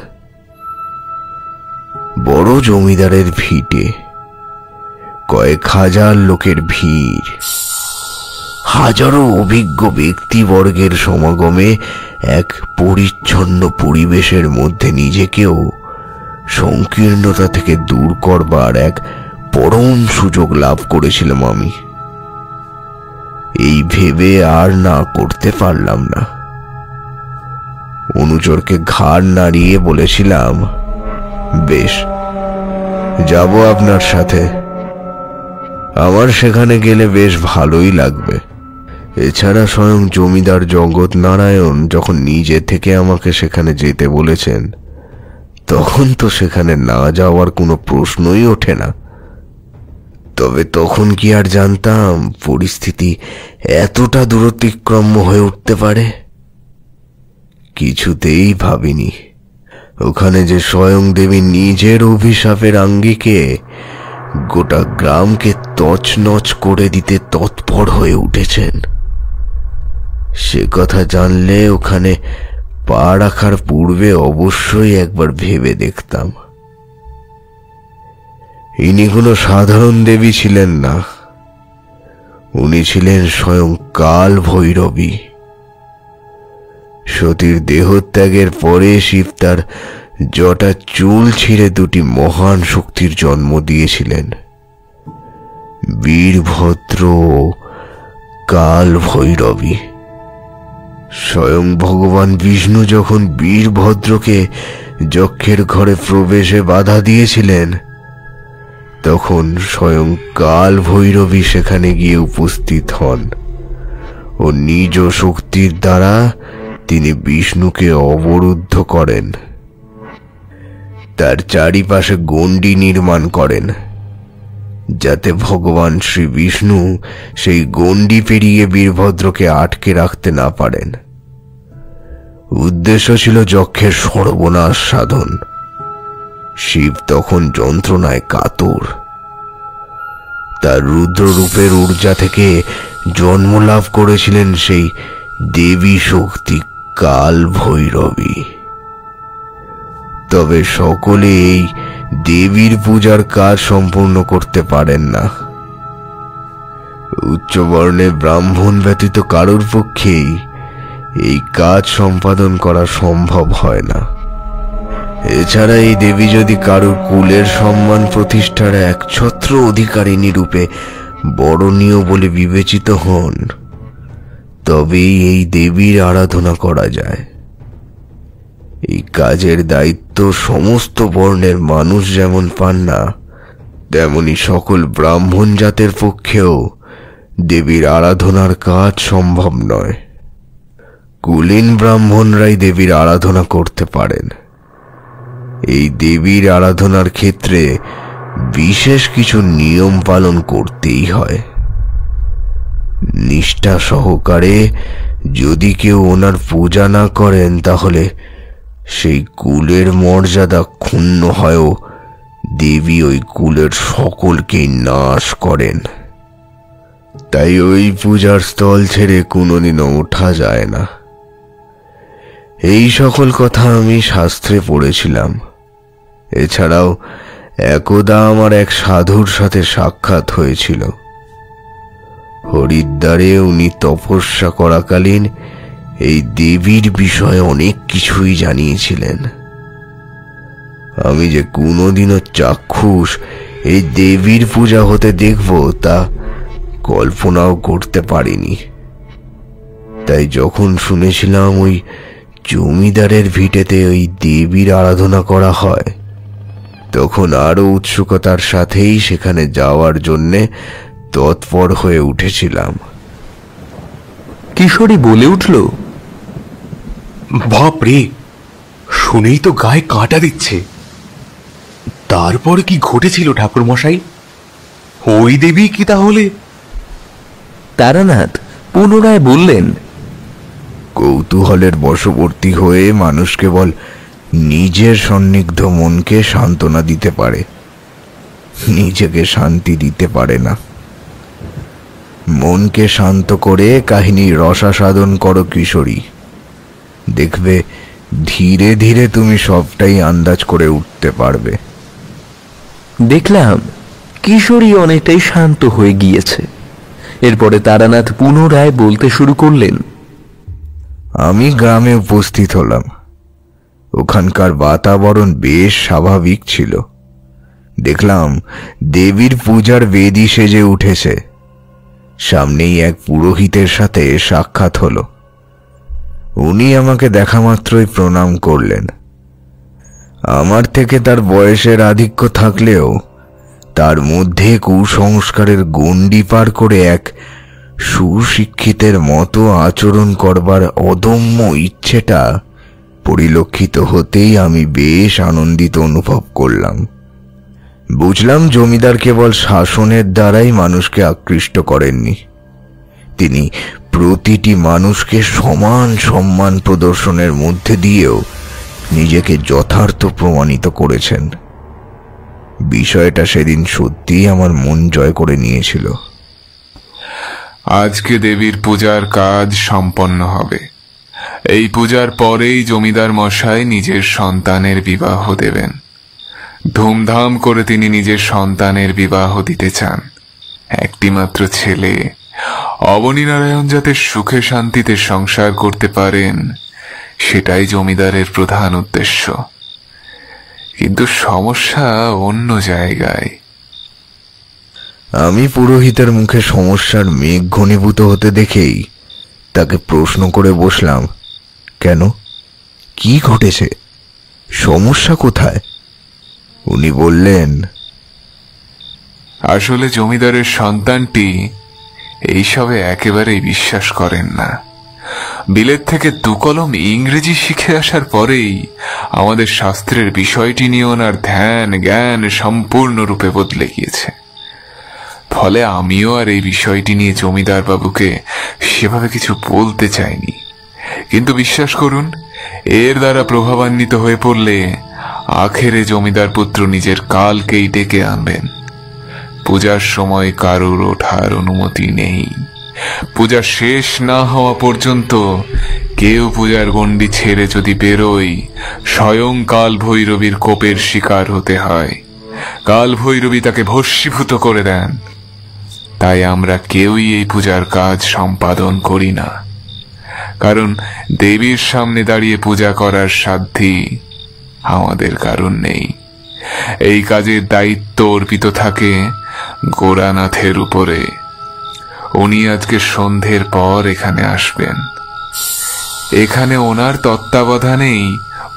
বড় জমিদারের ভিটে কয়েক হাজার লোকের ভিড়, হাজারো অভিজ্ঞ ব্যক্তিবর্গের সমাগমে এক পরিচ্ছন্ন পরিবেশের মধ্যে নিজেকেও সংকীর্ণতা থেকে দূর করবার এক পরম সুযোগ লাভ করেছিলাম আমি। এই ভেবে আর না করতে পারলাম না। অনুচরকে ঘাড় নাড়িয়ে বলেছিলাম, বেশ, যাব আপনার সাথে। আমার সেখানে গেলে বেশ ভালোই লাগবে। এছাড়া স্বয়ং জমিদার জগৎ নারায়ণ যখন নিজে থেকে আমাকে সেখানে যেতে বলেছেন, তখন তো সেখানে না যাওয়ার কোনো প্রশ্নই ওঠে না। তবে তখন কি আর জানতাম পরিস্থিতি এতটা দূরতিক্রম্য হয়ে উঠতে পারে? কিছুতেই ভাবিনি ওখানে যে স্বয়ং দেবী নিজের অভিশাপের আঙ্গিকে গোটা গ্রামকে তছনছ করে দিতে তৎপর হয়ে উঠেছেন। সে কথা জানলে ওখানে পা রাখার পূর্বে অবশ্যই একবার ভেবে দেখতাম। ইনি কোনো সাধারণ দেবী ছিলেন না, উনি ছিলেন স্বয়ং কাল ভৈরবী। সতীর দেহত্যাগের পরে শিব তার জটা চুল ছিঁড়ে দুটি মহান শক্তির জন্ম দিয়েছিলেন, বীরভদ্র ও কাল ভৈরবী। স্বয়ং ভগবান বিষ্ণু যখন বীরভদ্রকে যক্ষের ঘরে প্রবেশে বাধা দিয়েছিলেন, তখন স্বয়ং কাল ভৈরবী সেখানে গিয়ে উপস্থিত হন ও নিজ শক্তির দ্বারা তিনি বিষ্ণুকে অবরুদ্ধ করেন। তার চারিপাশে গণ্ডি নির্মাণ করেন, যাতে ভগবান শ্রী বিষ্ণু সেই গণ্ডি পেরিয়ে বীরভদ্রকে আটকে রাখতে না পারেন। উদ্দেশ্য ছিল যক্ষের সর্বনাশ সাধন। শিব তখন যন্ত্রণায় কাতর। তার রুদ্ররূপের ঊর্জা থেকে জন্ম লাভ করেছিলেন সেই দেবী শক্তি কাল ভৈরবী। তবে সকলে এই দেবীর পূজার কাজ সম্পূর্ণ করতে পারেন না। উচ্চবর্ণের ব্রাহ্মণ ব্যতীত কারোর পক্ষেই এই কাজ সম্পাদন করা সম্ভব হয় না। এছাড়া এই দেবী যদি কারোর কুলের সম্মান প্রতিষ্ঠার একছত্র অধিকারিণী রূপে বরণীয় বলে বিবেচিত হন, তবেই এই দেবীর আরাধনা করা যায়। এই কাজের দায়িত্ব সমস্ত বর্ণের মানুষ যেমন পান না, তেমনি সকল ব্রাহ্মণ জাতের পক্ষেও দেবীর আরাধনার কাজ সম্ভব নয়। কুলীন ব্রাহ্মণরাই দেবীর আরাধনা করতে পারেন। এই দেবীর আরাধনার ক্ষেত্রে বিশেষ কিছু নিয়ম পালন করতেই হয়। নিষ্ঠা সহকারে যদি কেউ ওনার পূজা না করেন, তাহলে সেই কুলের মর্যাদা ক্ষুণ্ণ হয়েও দেবী ওই কুলের সকলকেই নাশ করেন। তাই ওই পূজার স্থল ছেড়ে কোনোদিনও ওঠা যায় না। এই সকল কথা আমি শাস্ত্রে পড়েছিলাম। এছাড়াও একদা আমার এক সাধুর সাথে সাক্ষাৎ হয়েছিল। হরিদ্বারে উনি তপস্যা করাকালীন এই দেবীর বিষয়ে অনেক কিছুই জানিয়েছিলেন। আমি যে কোনোদিনও চাক্ষুষ এই দেবীর পূজা হতে দেখব তা কল্পনাও করতে পারিনি। তাই যখন শুনেছিলাম ওই জমিদারের ভিটেতে ওই দেবীর আরাধনা করা হয়, তখন আরো উৎসুকতার সাথেই সেখানে যাওয়ার জন্যে তৎপর হয়ে উঠেছিলাম। কিশোরী বলে উঠল, বাপরে, শুনেই তো গায়ে কাঁটা দিচ্ছে। তারপর কি ঘটেছিল ঠাকুরমশাই? ওই দেবী কি তাহলে? তারানাথ পুনরায় বললেন, কৌতূহলের বশবর্তী হয়ে মানুষ কেবল নিজের সন্নিগ্ধ মনকে সান্ত্বনা দিতে পারে, নিজেকে শান্তি দিতে পারে না। মনকে শান্ত করে কাহিনীর রসাস্বাদন করো কিশোরী, দেখবে ধীরে ধীরে তুমি সবটাই আন্দাজ করে উঠতে পারবে। দেখলাম কিশোরী অনেকটাই শান্ত হয়ে গিয়েছে। এরপরে তারানাথ পুনরায় বলতে শুরু করলেন, আমি গ্রামে উপস্থিত হলাম। ওখানকার বাতাবরণ বেশ স্বাভাবিক ছিল। দেখলাম দেবীর পূজার বেদী সেজে উঠেছে। সামনেই এক পুরোহিতের সাথে সাক্ষাৎ হলো। উনি আমাকে দেখা মাত্রই প্রণাম করলেন। আমার থেকে তার বয়সের আধিক্য থাকলেও তার মধ্যে কুসংস্কারের গণ্ডি পার করে এক সুশিক্ষিতের মতো আচরণ করবার অদম্য ইচ্ছেটা পরিলক্ষিত হতেই আমি বেশ আনন্দিত অনুভব করলাম। বুঝলাম জমিদার কেবল শাসনের দ্বারাই মানুষকে আকৃষ্ট করেননি, তিনি প্রতিটি মানুষকে সমান সম্মান প্রদর্শনের মধ্যে দিয়েও নিজেকে যথার্থ প্রমাণিত করেছেন। বিষয়টা সেদিন সত্যিই আমার মন জয় করে নিয়েছিল। আজকে দেবীর পূজার কাজ সম্পন্ন হবে। এই পূজার পরেই জমিদার মশাই নিজের সন্তানের বিবাহ দেবেন। ধুমধাম করে তিনি নিজের সন্তানের বিবাহ দিতে চান। একটি মাত্র ছেলে অবনীনারায়ণ যাতে সুখে শান্তিতে সংসার করতে পারেন, সেটাই জমিদারের প্রধান উদ্দেশ্য। কিন্তু সমস্যা অন্য জায়গায়। আমি পুরোহিতের মুখে সমস্যার মেঘ ঘনীভূত হতে দেখেই তাকে প্রশ্ন করে বসলাম, কেন, কি ঘটেছে, সমস্যা কোথায়? উনি বললেন, আসলে জমিদারের সন্তানটি এইসবে একেবারেই বিশ্বাস করেন না। বিলেত থেকে দুকলম ইংরেজি শিখে আসার পরেই আমাদের শাস্ত্রের বিষয়টি নিয়ে ওনার ধ্যান জ্ঞান সম্পূর্ণরূপে বদলে গিয়েছে। ফলে আমিও আর এই বিষয়টি নিয়ে জমিদার বাবুকে সেভাবে কিছু বলতে চাইনি। কিন্তু বিশ্বাস করুন, এর দ্বারা প্রভাবান্বিত হয়ে পড়লে আখেরে জমিদার পুত্র নিজের কালকেই ডেকে আনবেন। পূজার সময় কারুর ওঠার অনুমতি নেই। পূজা শেষ না হওয়া পর্যন্ত কেউ পূজার গণ্ডি ছেড়ে যদি বেরোয়, স্বয়ং কাল ভৈরবীর কোপের শিকার হতে হয়। কাল ভৈরবী তাকে ভস্মীভূত করে দেন। তাই আমরা কেউই এই পূজার কাজ সম্পাদন করি না, কারণ দেবীর সামনে দাঁড়িয়ে পূজা করার সাধ্যি আমাদের কারণ নেই। এই কাজের দায়িত্ব অর্পিত থাকে গোরানাথের উপরে। উনি আজকে সন্ধ্যের পর এখানে আসবেন। এখানে ওনার তত্ত্বাবধানেই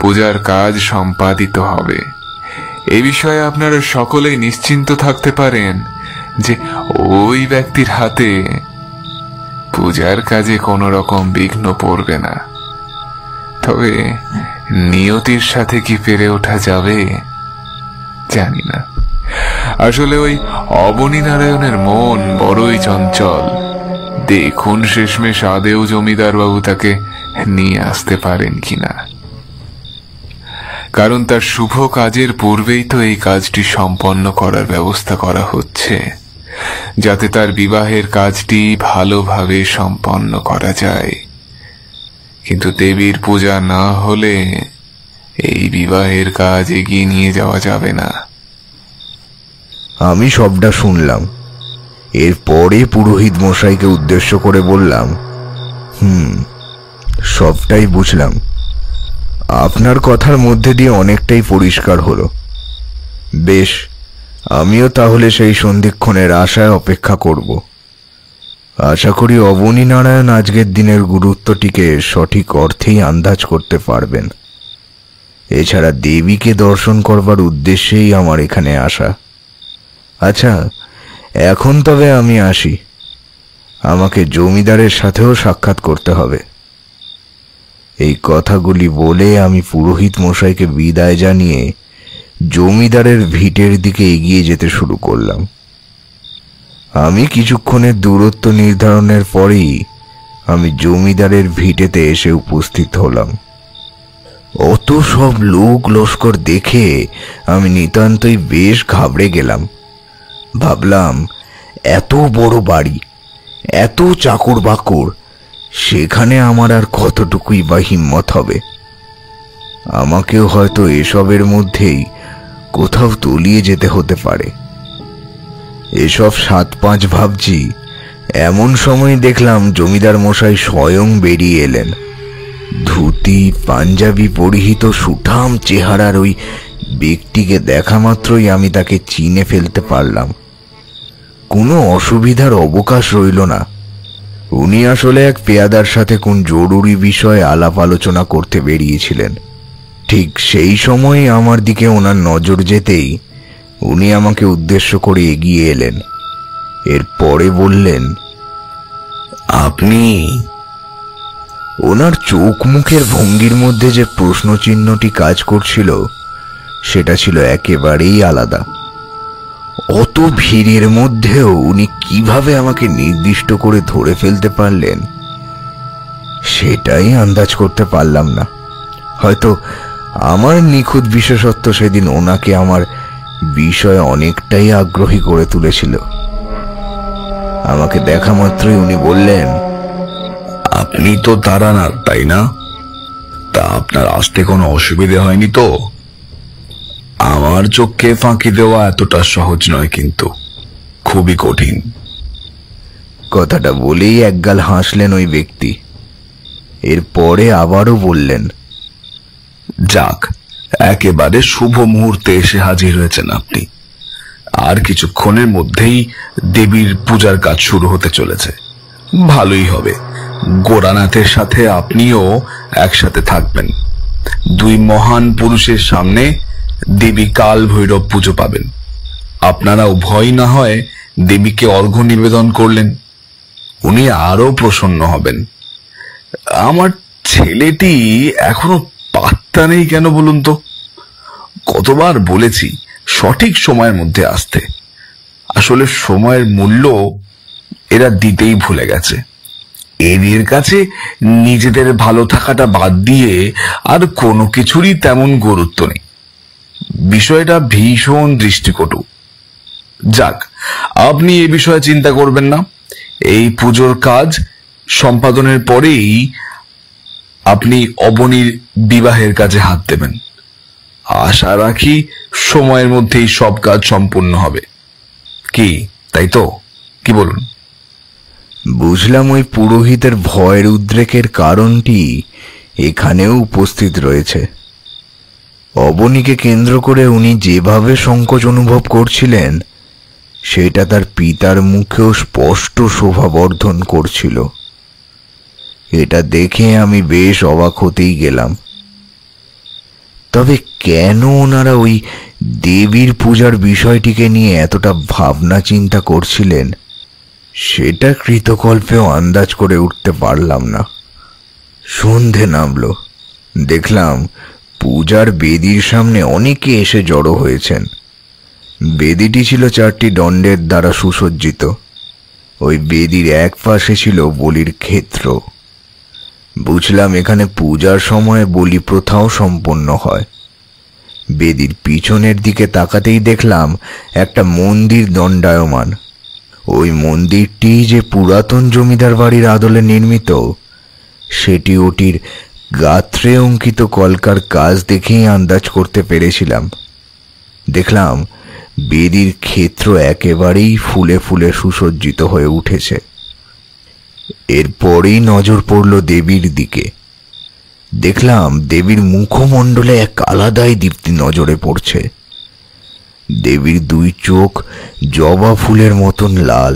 পূজার কাজ সম্পাদিত হবে। এ বিষয়ে আপনারা সকলেই নিশ্চিন্ত থাকতে পারেন যে ওই ব্যক্তির হাতে পূজার কাজে কোনো রকম বিঘ্ন পড়বে না। তবে নিয়তির সাথে কি পেরে ওঠা যাবে জানি না। আসলে ওই অবনীনারায়ণের মন বড়ই চঞ্চল। দেখুন শেষমেশ আদেও জমিদার বাবু তাকে নিয়ে আসতে পারেন কিনা। কারণ তার শুভ কাজের পূর্বেই তো এই কাজটি সম্পন্ন করার ব্যবস্থা করা হচ্ছে, যাতে তার বিবাহের কাজটি ভালোভাবে সম্পন্ন করা যায়। কিন্তু দেবীর পূজা না হলে এই বিবাহের কাজ এগিয়ে নিয়ে যাওয়া যাবে না। আমি সবটা শুনলাম। এরপরে পুরোহিত মশাইকে উদ্দেশ্য করে বললাম, সবটাই বুঝলাম। আপনার কথার মধ্যে দিয়ে অনেকটাই পরিষ্কার হলো। বেশ, আমিও তাহলে সেই সন্ধিক্ষণের আশায় অপেক্ষা করব। আশা করি অবনীনারায়ণ আজকের দিনের গুরুত্বটিকে সঠিক অর্থেই আন্দাজ করতে পারবেন। এছাড়া দেবীকে দর্শন করবার উদ্দেশ্যেই আমার এখানে আসা। আচ্ছা, এখন তবে আমি আসি। আমাকে জমিদারের সাথেও সাক্ষাৎ করতে হবে। এই কথাগুলি বলে আমি পুরোহিত মশাইকে বিদায় জানিয়ে জমিদারের ভিটের দিকে এগিয়ে যেতে শুরু করলাম। আমি কিছুক্ষণের দূরত্ব নির্ধারণের পরেই আমি জমিদারের ভিটেতে এসে উপস্থিত হলাম। অত সব লোক লস্কর দেখে আমি নিতান্তই বেশ ঘাবড়ে গেলাম। ভাবলাম, এত বড় বাড়ি, এত চাকর বাকর, সেখানে আমার আর কতটুকুই বা হিম্মত হবে। আমাকেও হয়তো এসবের মধ্যেই কোথাও তলিয়ে যেতে হতে পারে। এসব 7-5 ভাবছি, এমন সময় দেখলাম জমিদার মশাই স্বয়ং বেরিয়ে এলেন। ধুতি পাঞ্জাবি পরিহিত সুঠাম চেহারার ওই ব্যক্তিকে দেখা মাত্রই আমি তাকে চিনে ফেলতে পারলাম। কোনো অসুবিধার অবকাশ রইল না। উনি আসলে এক পেয়াদার সাথে কোন জরুরি বিষয়ে আলাপ আলোচনা করতে বেরিয়েছিলেন। ঠিক সেই সময় আমার দিকে ওনার নজর যেতেই উনি আমাকে উদ্দেশ্য করে এগিয়ে এলেন। এরপরে বললেন, আপনি? ওনার চোখ মুখের ভঙ্গির মধ্যে যে প্রশ্নচিহ্নটি কাজ করছিল সেটা ছিল একেবারেই আলাদা। অত ভিড়ের মধ্যেও উনি কিভাবে আমাকে নির্দিষ্ট করে ধরে ফেলতে পারলেন সেটাই আন্দাজ করতে পারলাম না। হয়তো আমার নিখুঁত বিশেষত্ব সেদিন ওনাকে আমার বিষয়ে অনেকটাই আগ্রহী করে তুলেছিল। আমাকে দেখা মাত্রই উনি বললেন, আপনি তো তারানাথ, তাই না? তা আপনার আসতে কোনো অসুবিধে হয়নি তো? আমার চোখকে ফাঁকি দেওয়া এতটা সহজ নয়, কিন্তু খুবই কঠিন। কথাটা বলেই একগাল হাসলেন ওই ব্যক্তি। এরপরে আবারও বললেন, যাক, একেবারে শুভ মুহূর্তে এসে হাজির হয়েছেন আপনি। আর কিছুক্ষণের মধ্যেই দেবীর পূজার কাজ শুরু হতে চলেছে। ভালোই হবে, গোরানাথের সাথে আপনিও একসাথে থাকবেন। দুই মহান পুরুষের সামনে দেবী কাল ভৈরব পুজো পাবেন। আপনারাও ভয় না হয় দেবীকে অর্ঘ্য নিবেদন করলেন, উনি আরো প্রসন্ন হবেন। আমার ছেলেটি এখনো পাত্তা নেই কেন বলুন তো? কতবার বলেছি সঠিক সময়ের মধ্যে আসতে। আসলে সময়ের মূল্য এরা দিতেই ভুলে গেছে। এদের কাছে নিজেদের ভালো থাকাটা বাদ দিয়ে আর কোনো কিছুরই তেমন গুরুত্ব নেই। বিষয়টা ভীষণ দৃষ্টিকটু। যাক, আপনি এ বিষয়ে চিন্তা করবেন না। এই পুজোর কাজ সম্পাদনের পরেই আপনি অবনীর বিবাহের কাজে হাত দেবেন। আশা রাখি সময়ের মধ্যেই সব কাজ সম্পূর্ণ হবে। কি, তাই তো? কি বলুন? বুঝলাম ওই পুরোহিতের ভয়ের উদ্রেকের কারণটি এখানেও উপস্থিত রয়েছে। অবনীকে কেন্দ্র করে উনি যেভাবে সংকোচ অনুভব করছিলেন সেটা তার পিতার মুখেও স্পষ্ট শোভাবর্ধন করছিল। এটা দেখে আমি বেশ অবাক হতেই গেলাম। তবে কেন ওনারা ওই দেবীর পূজার বিষয়টিকে নিয়ে এতটা ভাবনা চিন্তা করছিলেন সেটা কৃতকল্পেও আন্দাজ করে উঠতে পারলাম না। সন্ধে নামল। দেখলাম পূজার বেদির সামনে অনেকে এসে জড়ো হয়েছেন। বেদিটি ছিল 4টি দণ্ডের দ্বারা সুসজ্জিত। ওই বেদির এক পাশে ছিল বলির ক্ষেত্র। বুঝলাম এখানে পূজার সময় বলি প্রথাও সম্পন্ন হয়। বেদির পিছনের দিকে তাকাতেই দেখলাম একটা মন্দির দণ্ডায়মান। ওই মন্দিরটি যে পুরাতন জমিদার বাড়ির আদলে নির্মিত সেটি ওটির গাত্রে অঙ্কিত কলকার কাজ দেখেই আন্দাজ করতে পেরেছিলাম। দেখলাম বেদির ক্ষেত্র একেবারেই ফুলে ফুলে সুসজ্জিত হয়ে উঠেছে। এরপরেই নজর পড়ল দেবীর দিকে। দেখলাম দেবীর মুখমণ্ডলে এক আলাদাই দীপ্তি নজরে পড়ছে। দেবীর 2 চোখ জবা ফুলের মতন লাল।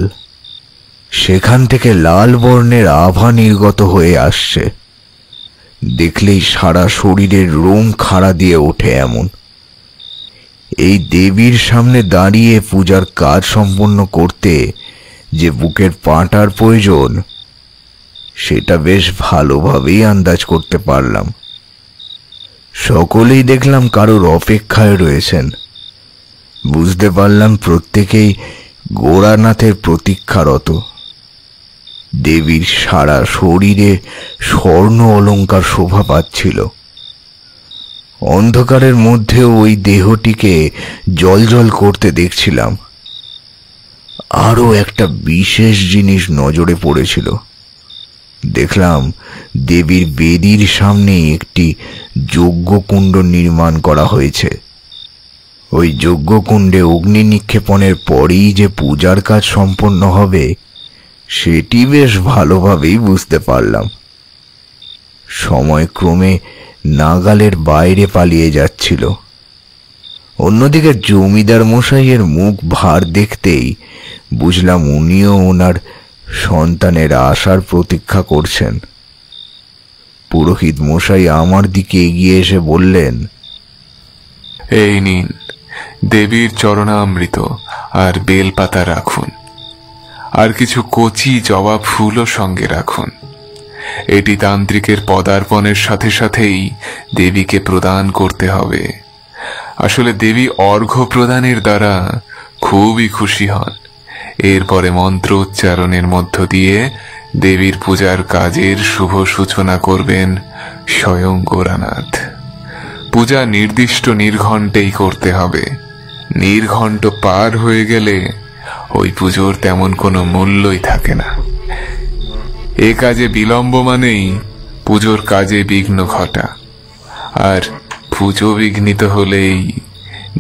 সেখান থেকে লাল বর্ণের আভা নির্গত হয়ে আসছে। দেখলেই সারা শরীরের রোম খাড়া দিয়ে ওঠে এমন। এই দেবীর সামনে দাঁড়িয়ে পূজার কাজ সম্পন্ন করতে যে বুকের পাঁটার প্রয়োজন সেটা বেশ ভালোভাবেই আন্দাজ করতে পারলাম। সকলেই দেখলাম কারোর অপেক্ষায় রয়েছেন। বুঝতে পারলাম প্রত্যেকেই গোরানাথের প্রতীক্ষারত। দেবীর সারা শরীরে স্বর্ণ অলংকার শোভা পাচ্ছিল। অন্ধকারের মধ্যেও ওই দেহটিকে জ্বলজ্বল করতে দেখছিলাম। আরো একটা বিশেষ জিনিস নজরে পড়েছিল। দেখলাম দেবীর বেদির সামনে একটি যজ্ঞকুণ্ড নির্মাণ করা হয়েছে। ওই যজ্ঞকুণ্ডে অগ্নি নিক্ষেপণের পরেই যে পূজার কাজ সম্পন্ন হবে সেটি বেশ ভালোভাবেই বুঝতে পারলাম। সময় ক্রমে নাগালের বাইরে পালিয়ে যাচ্ছিল। অন্যদিকে জমিদার মশাইয়ের মুখ ভার দেখতেই বুঝলাম উনিও ওনার সন্তানের আশার প্রতীক্ষা করছেন। পুরোহিত মশাই আমার দিকে এগিয়ে এসে বললেন, এই নিন, দেবীর চরণামৃত আর বেলপাতা রাখুন, আর কিছু কচি জবা ফুলও সঙ্গে রাখুন। এটি তান্ত্রিকের পদার্পণের সাথে সাথেই দেবীকে প্রদান করতে হবে। আসলে দেবী অর্ঘ্য প্রদানের দ্বারা খুবই খুশি হন। এরপরে মন্ত্র উচ্চারণের মধ্য দিয়ে দেবীর পূজার কাজের শুভ সূচনা করবেন স্বয়ং গোরানাথ। পূজা নির্দিষ্ট নির্ঘণ্টেই করতে হবে। নির্ঘণ্ট পার হয়ে গেলে ওই পুজোর তেমন কোনো মূল্যই থাকে না। এ কাজে বিলম্ব মানেই পুজোর কাজে বিঘ্ন ঘটা, আর পুজো বিঘ্নিত হলেই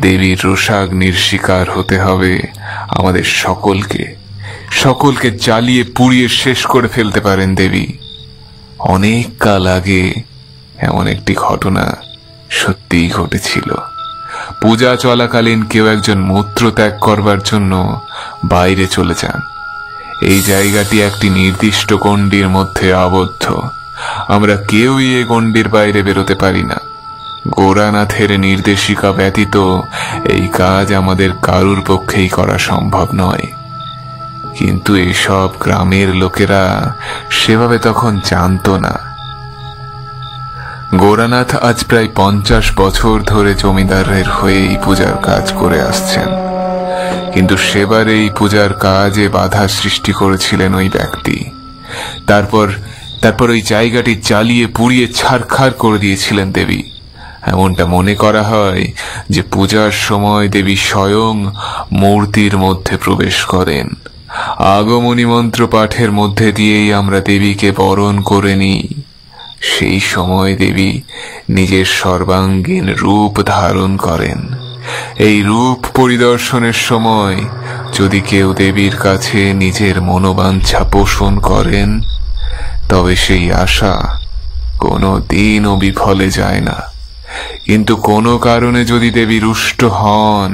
দেবীর রোষাগ্নির শিকার হতে হবে আমাদের সকলকে জ্বালিয়ে পুড়িয়ে শেষ করে ফেলতে পারেন দেবী। অনেক কাল আগে এমন একটি ঘটনা সত্যিই ঘটেছিল। পূজা চলাকালীন কেউ একজন মূত্র ত্যাগ করবার জন্য বাইরে চলে যান। এই জায়গাটি একটি নির্দিষ্ট গণ্ডির মধ্যে আবদ্ধ। আমরা কেউই এই গণ্ডির বাইরে বেরোতে পারি না। গোরানাথের নির্দেশিকা ব্যতীত এই কাজ আমাদের কারুর পক্ষেই করা সম্ভব নয়। কিন্তু এসব গ্রামের লোকেরা সেভাবে তখন জানত না। গোরানাথ আজ প্রায় 50 বছর ধরে জমিদারের হয়ে এই পূজার কাজ করে আসছেন, কিন্তু সেবার এই পূজার কাজে বাধা সৃষ্টি করেছিলেন ওই ব্যক্তি। তারপর ওই জায়গাটি জ্বালিয়ে পুড়িয়ে ছারখার করে দিয়েছিলেন দেবী। এমনটা মনে করা হয় যে পূজার সময় দেবী স্বয়ং মূর্তির মধ্যে প্রবেশ করেন। আগমনী মন্ত্র পাঠের মধ্যে দিয়েই আমরা দেবীকে বরণ করে নিই। সেই সময় দেবী নিজের সর্বাঙ্গীন রূপ ধারণ করেন। এই রূপ পরিদর্শনের সময় যদি কেউ দেবীর কাছে নিজের মনোবাঞ্ছা পোষণ করেন, তবে সেই আশা কোনো দিনও বিফলে যায় না। কিন্তু কোনো কারণে যদি দেবী রুষ্ট হন,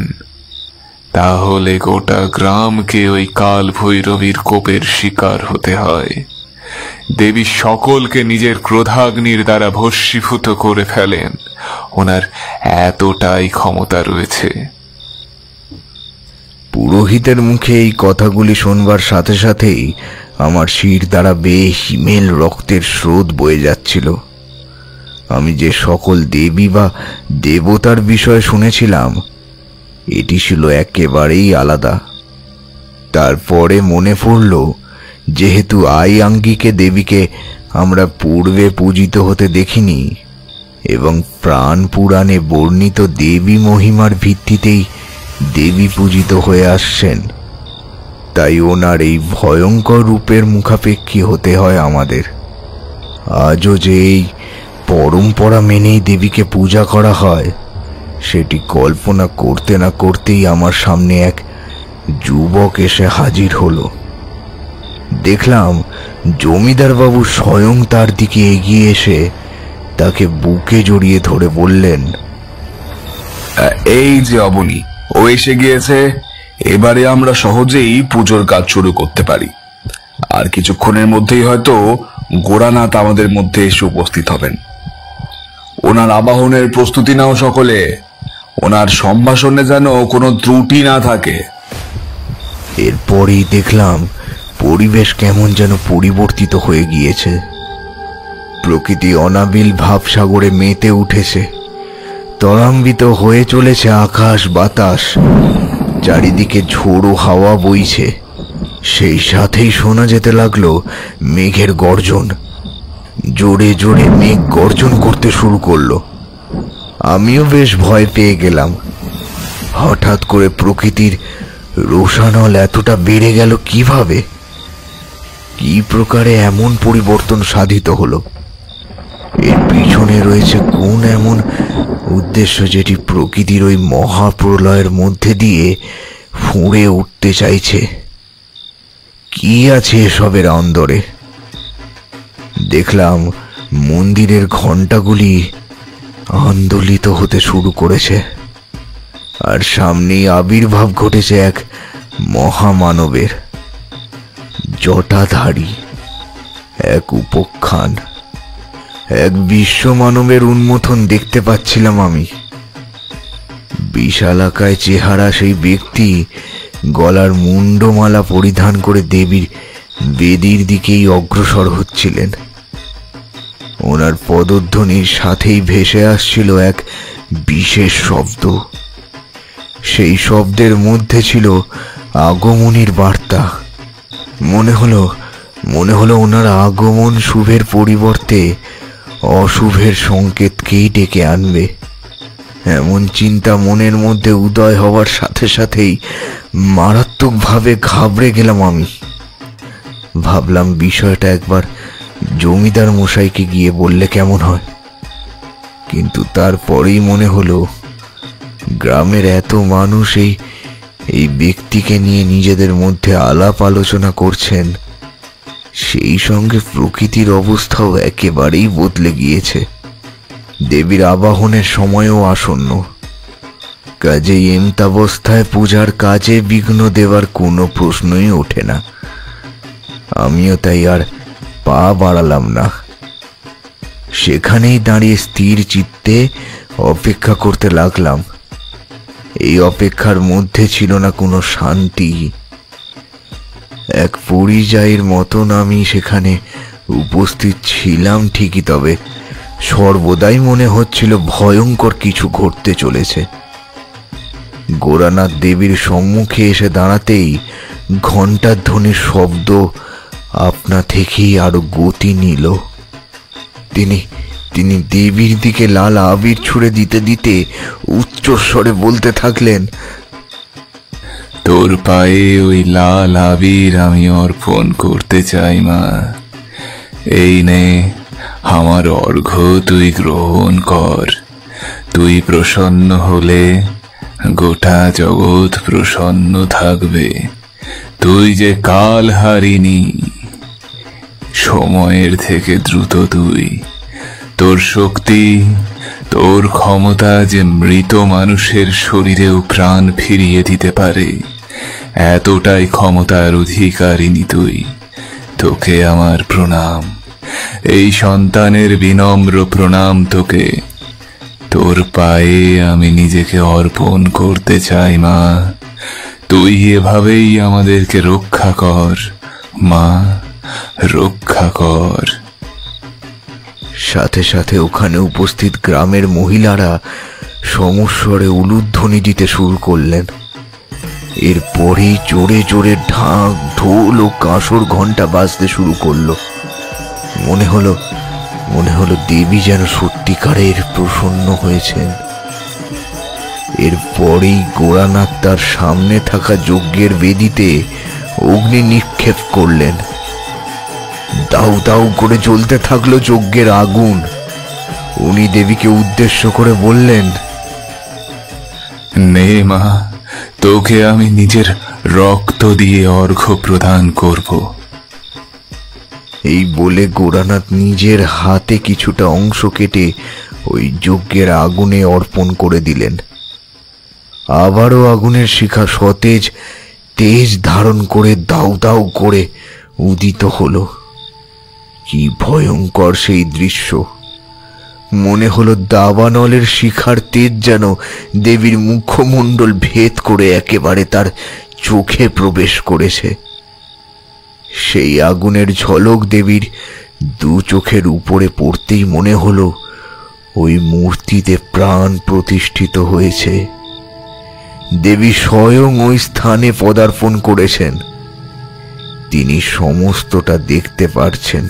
তাহলে গোটা গ্রামকে ওই কাল ভৈরবীর কোপের শিকার হতে হয়। দেবী সকলকে নিজের ক্রোধাগ্নির দ্বারা ভস্মীভূত করে ফেলেন। ওনার এতটাই ক্ষমতা রয়েছে। পুরোহিতের মুখে এই কথাগুলি শুনবার সাথে সাথেই আমার শির দ্বারা বেশ হিমেল রক্তের স্রোত বয়ে যাচ্ছিল। আমি যে সকল দেবী বা দেবতার বিষয় শুনেছিলাম, এটি ছিল একেবারেই আলাদা। তারপরে মনে পড়ল, যেহেতু আই আঙ্গিকে দেবীকে আমরা পূর্বে পূজিত হতে দেখিনি এবং প্রাণ পুরাণে বর্ণিত দেবী মহিমার ভিত্তিতেই দেবী পূজিত হয়ে আসছেন, তাই ওনার এই ভয়ঙ্কর রূপের মুখাপেক্ষী হতে হয় আমাদের। আজও যে এই পরম্পরা মেনেই দেবীকে পূজা করা হয়, সেটি কল্পনা করতে না করতেই আমার সামনে এক যুবক এসে হাজির হলো। দেখলাম জমিদার বাবু স্বয়ং তার দিকে এগিয়ে এসে তাকে বুকে জড়িয়ে ধরে বললেন, এই যে অবনী, ও এসে গিয়েছে। এবারে আমরা সহজেই পুজোর কাজ শুরু করতে পারি। আর কিছুক্ষণের মধ্যেই হয়তো গোরানাথ আমাদের মধ্যে এসে উপস্থিত হবেন। ওনার আবাহনের প্রস্তুতি নাও সকলে। ওনার সম্ভাষণে যেন কোনো ত্রুটি না থাকে। এরপরেই দেখলাম পরিবেশ কেমন যেন পরিবর্তিত হয়ে গিয়েছে। প্রকৃতি অনাবিল ভাবসাগরে মেতে উঠেছে। তরঙ্গিত হয়ে চলেছে আকাশ বাতাস। চারিদিকে ঝোড়ো হাওয়া বইছে। সেই সাথেই শোনা যেতে লাগলো মেঘের গর্জন। জোরে জোরে মেঘ গর্জন করতে শুরু করলো। আমিও বেশ ভয় পেয়ে গেলাম। হঠাৎ করে প্রকৃতির রোষানল এতটা বেড়ে গেল কিভাবে? কি প্রকারে এমন পরিবর্তন সাধিত হলো? এর পিছনে রয়েছে কোন এমন উদ্দেশ্য যেটি প্রকৃতির ওই মহাপ্রলয়ের মধ্যে দিয়ে ফুঁড়ে উঠতে চাইছে? কি আছে এসবের অন্দরে? দেখলাম মন্দিরের ঘণ্টাগুলি আন্দোলিত হতে শুরু করেছে, আর সামনেই আবির্ভাব ঘটেছে এক মহামানবের। জটাধারী এক উপখ্যান, এক বিশ্ব মানবের উন্মোথন দেখতে পাচ্ছিলাম আমি। বিশালাকায় চেহারা সেই ব্যক্তি গলার মুন্ডমালা পরিধান করে দেবীর বেদির দিকেই অগ্রসর হচ্ছিলেন। ওনার পদধ্বনির সাথেই ভেসে আসছিল এক বিশেষ শব্দ। সেই শব্দের মধ্যে ছিল আগমনীর বার্তা। মনে হলো ওনার আগমন শুভের পরিবর্তে অশুভের সংকেতকেই ডেকে আনবে। এমন চিন্তা মনের মধ্যে উদয় হওয়ার সাথে সাথেই মারাত্মকভাবে ঘাবড়ে গেলাম আমি। ভাবলাম বিষয়টা একবার জমিদার মশাইকে গিয়ে বললে কেমন হয়, কিন্তু তারপরেই মনে হলো গ্রামের এত মানুষ এই ব্যক্তিকে নিয়ে নিজেদের মধ্যে আলাপ আলোচনা করছেন, সেই সঙ্গে প্রকৃতির অবস্থাও একেবারেই বদলে গিয়েছে। দেবীর আবাহনের সময়ও আসন্ন, কাজেই এমতাবস্থায় পূজার কাজে বিঘ্ন দেওয়ার কোনো প্রশ্নই ওঠে না। আমিও তাই আর পা বাড়ালাম না, সেখানেই দাঁড়িয়ে স্থির চিত্তে অপেক্ষা করতে লাগলাম। এই অপেক্ষার মধ্যে ছিল না কোনো শান্তি। এক পরিযায়ীর মতন আমি সেখানে উপস্থিত ছিলাম ঠিকই, তবে সর্বদাই মনে হচ্ছিল ভয়ঙ্কর কিছু ঘটতে চলেছে। গোরানাথ দেবীর সম্মুখে এসে দাঁড়াতেই ঘণ্টার ধ্বনির শব্দ আপনা থেকেই আরো গতি নিল। তিনি দেবীর দিকে লাল আবির ছুঁড়ে দিতে দিতে উচ্চস্বরে বলতে থাকলেন, তোর পায়ে ওই লাল আবির আমি অর্পণ করতে চাই মা। এই নে আমার অর্ঘ্য, তুই গ্রহণ কর। তুই প্রসন্ন হলে গোটা জগৎ প্রসন্ন থাকবে। তুই যে কাল হারিনি, সময়ের থেকে দ্রুত তুই। তোর শক্তি, তোর ক্ষমতা যে মৃত মানুষের শরীরেও প্রাণ ফিরিয়ে দিতে পারে, এতটাই ক্ষমতার অধিকারিণী তুই। তোকে আমার প্রণাম, এই সন্তানের বিনম্র প্রণাম তোকে। তোর পায়ে আমি নিজেকে অর্পণ করতে চাই মা। তুই এভাবেই আমাদেরকে রক্ষা কর মা, রক্ষা কর। সাথে সাথে ওখানে উপস্থিত গ্রামের মহিলারা সমস্বরে উলুধ্বনি দিতে শুরু করলেন। এরপরেই জোরে জোরে ঢাক, ঢোল ও কাঁসর ঘণ্টা বাজতে শুরু করলো। মনে হলো দেবী যেন সত্যিকারের প্রসন্ন হয়েছেন। এরপরেই গোরানাথ তার সামনে থাকা যজ্ঞের বেদিতে অগ্নি নিক্ষেপ করলেন। দাউ দাউ করে জ্বলতে থাকলো যজ্ঞের আগুন। উনি দেবীকে উদ্দেশ্য করে বললেন, নে মা, তোকে আমি নিজের রক্ত দিয়ে অর্ঘ্য প্রদান করব। এই বলে গোরানাথ নিজের হাতে কিছুটা অংশ কেটে ওই যজ্ঞের আগুনে অর্পণ করে দিলেন। আবারও আগুনের শিখা সতেজ তেজ ধারণ করে দাউ দাউ করে উদিত হলো। কি ভয়ঙ্কর সেই দৃশ্য! মনে হলো দাবানলের শিখার তেজ যেন দেবীর মুখমণ্ডল ভেদ করে একেবারে তার চোখে প্রবেশ করেছে। সেই আগুনের ঝলক দেবীর দু চোখের উপরে পড়তেই মনে হলো ওই মূর্তিতে প্রাণ প্রতিষ্ঠিত হয়েছে। দেবী স্বয়ং ওই স্থানে পদার্পণ করেছেন। তিনি সমস্তটা দেখতে পারছেন।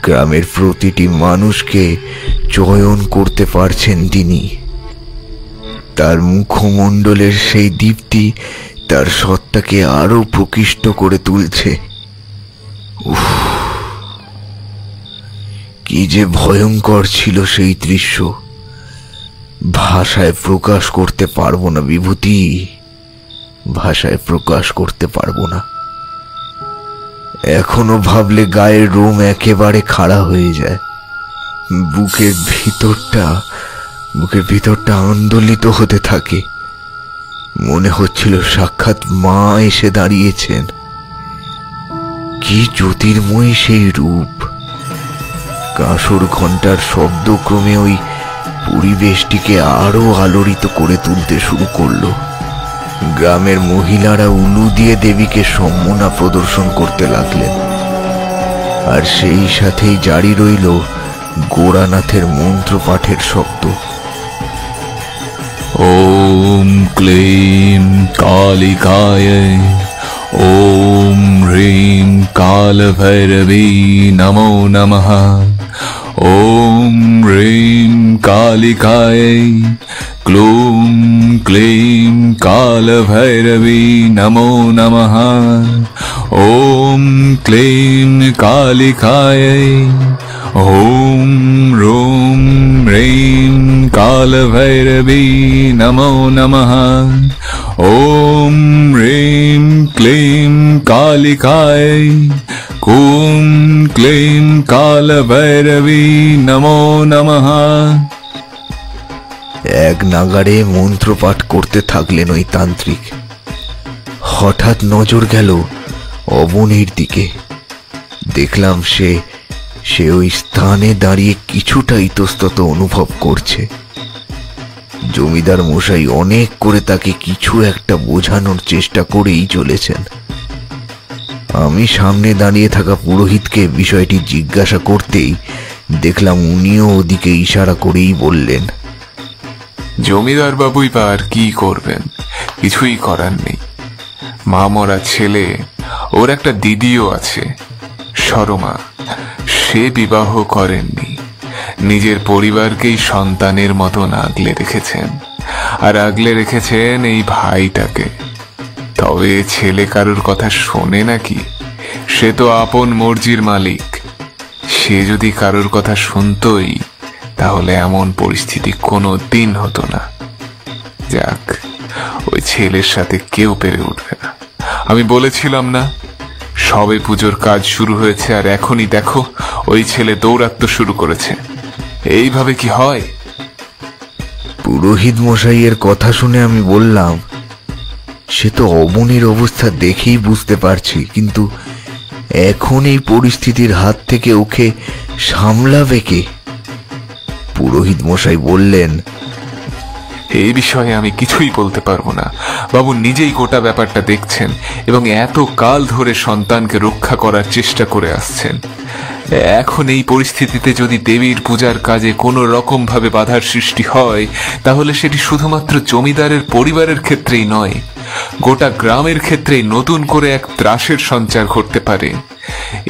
গ্রামের প্রতিটি মানুষকে চয়ন করতে পারছেন তিনি। তার মুখমণ্ডলের সেই দীপ্তি তার সত্তাকে আরো প্রকৃষ্ট করে তুলছে। উফ, কি যে ভয়ঙ্কর ছিল সেই দৃশ্য! ভাষায় প্রকাশ করতে পারবো না বিভূতি, ভাষায় প্রকাশ করতে পারবো না। এখনো ভাবলে গায়ের রোম একেবারে খাড়া হয়ে যায়। বুকের ভিতরটা আন্দোলিত হতে থাকে। মনে হচ্ছিল সাক্ষাৎ মা এসে দাঁড়িয়েছেন। কি জ্যোতির্ময় সেই রূপ! কাঁসর ঘণ্টার শব্দ ক্রমে ওই পরিবেশটিকে আরো আলোড়িত করে তুলতে শুরু করলো। গ্রামের মহিলারা উলু দিয়ে দেবীকে সম্মাননা প্রদর্শন করতে লাগলেন, আর সেই সাথেই জারি রইল গোরানাথের মন্ত্র পাঠের শব্দ। ওম ক্লীম কালিকায় ওম হ্রিম কালভৈরবী নমো নমঃ। ওম হ্রিম কালিকায় ক্লূম ক্লীম কালভৈরবী নমো নমঃ। ওম ক্লীম কালিকায় ওম রোম হ্রিম কালভৈরবী নমো নমঃ। ওম হ্রিম ক্লীম কালিকায় ওম ক্লীম কালভৈরবী নমো নমঃ। এক নাগাড়ে মন্ত্রপাঠ করতে থাকলেন ওই তান্ত্রিক। হঠাৎ নজর গেল অবনীর দিকে। দেখলাম সে ওই স্থানে দাঁড়িয়ে কিছুটা ইতস্তত অনুভব করছে। জমিদার মশাই অনেক করে তাকে কিছু একটা বোঝানোর চেষ্টা করেই চলেছেন। আমি সামনে দাঁড়িয়ে থাকা পুরোহিতকে বিষয়টি জিজ্ঞাসা করতেই দেখলাম উনিও ওদিকে ইশারা করেই বললেন, জমিদার বাবুই বা আর কি করবেন, কিছুই করার নেই। মা মরা ছেলে, ওর একটা দিদিও আছে শর্মা, সে বিবাহ করেননি, নিজের পরিবারকেই সন্তানের মতন আগলে রেখেছেন, আর আগলে রেখেছেন এই ভাইটাকে। তবে ছেলে কারুর কথা শোনে নাকি? সে তো আপন মর্জির মালিক। সে যদি কারুর কথা শুনতই তাহলে এমন পরিস্থিতি কোনো দিন হতো না। যাক, ওই ছেলের সাথে কেউ পেরে উঠবে না। আমি বলেছিলাম না, সবে পুজোর কাজ শুরু হয়েছে আর এখনই দেখো ওই ছেলে দৌরাত্ম্য শুরু করেছে। এইভাবে কি হয়? পুরোহিত মশাইয়ের কথা শুনে আমি বললাম, সে তো অবনীর অবস্থা দেখেই বুঝতে পারছি, কিন্তু এখন এই পরিস্থিতির হাত থেকে ওকে সামলাবে কে? পুরোহিত মশাই বললেন, এই বিষয়ে আমি কিছুই বলতে পারবো না। বাবু নিজেই গোটা ব্যাপারটা দেখছেন এবং এত কাল ধরে সন্তানকে রক্ষা করার চেষ্টা করে আসছেন। এখন এই পরিস্থিতিতে যদি দেবীর পূজার কাজে কোনো রকম ভাবে বাধার সৃষ্টি হয়, তাহলে সেটি শুধুমাত্র জমিদারের পরিবারের ক্ষেত্রেই নয়, গোটা গ্রামের ক্ষেত্রেই নতুন করে এক ত্রাসের সঞ্চার ঘটতে পারে।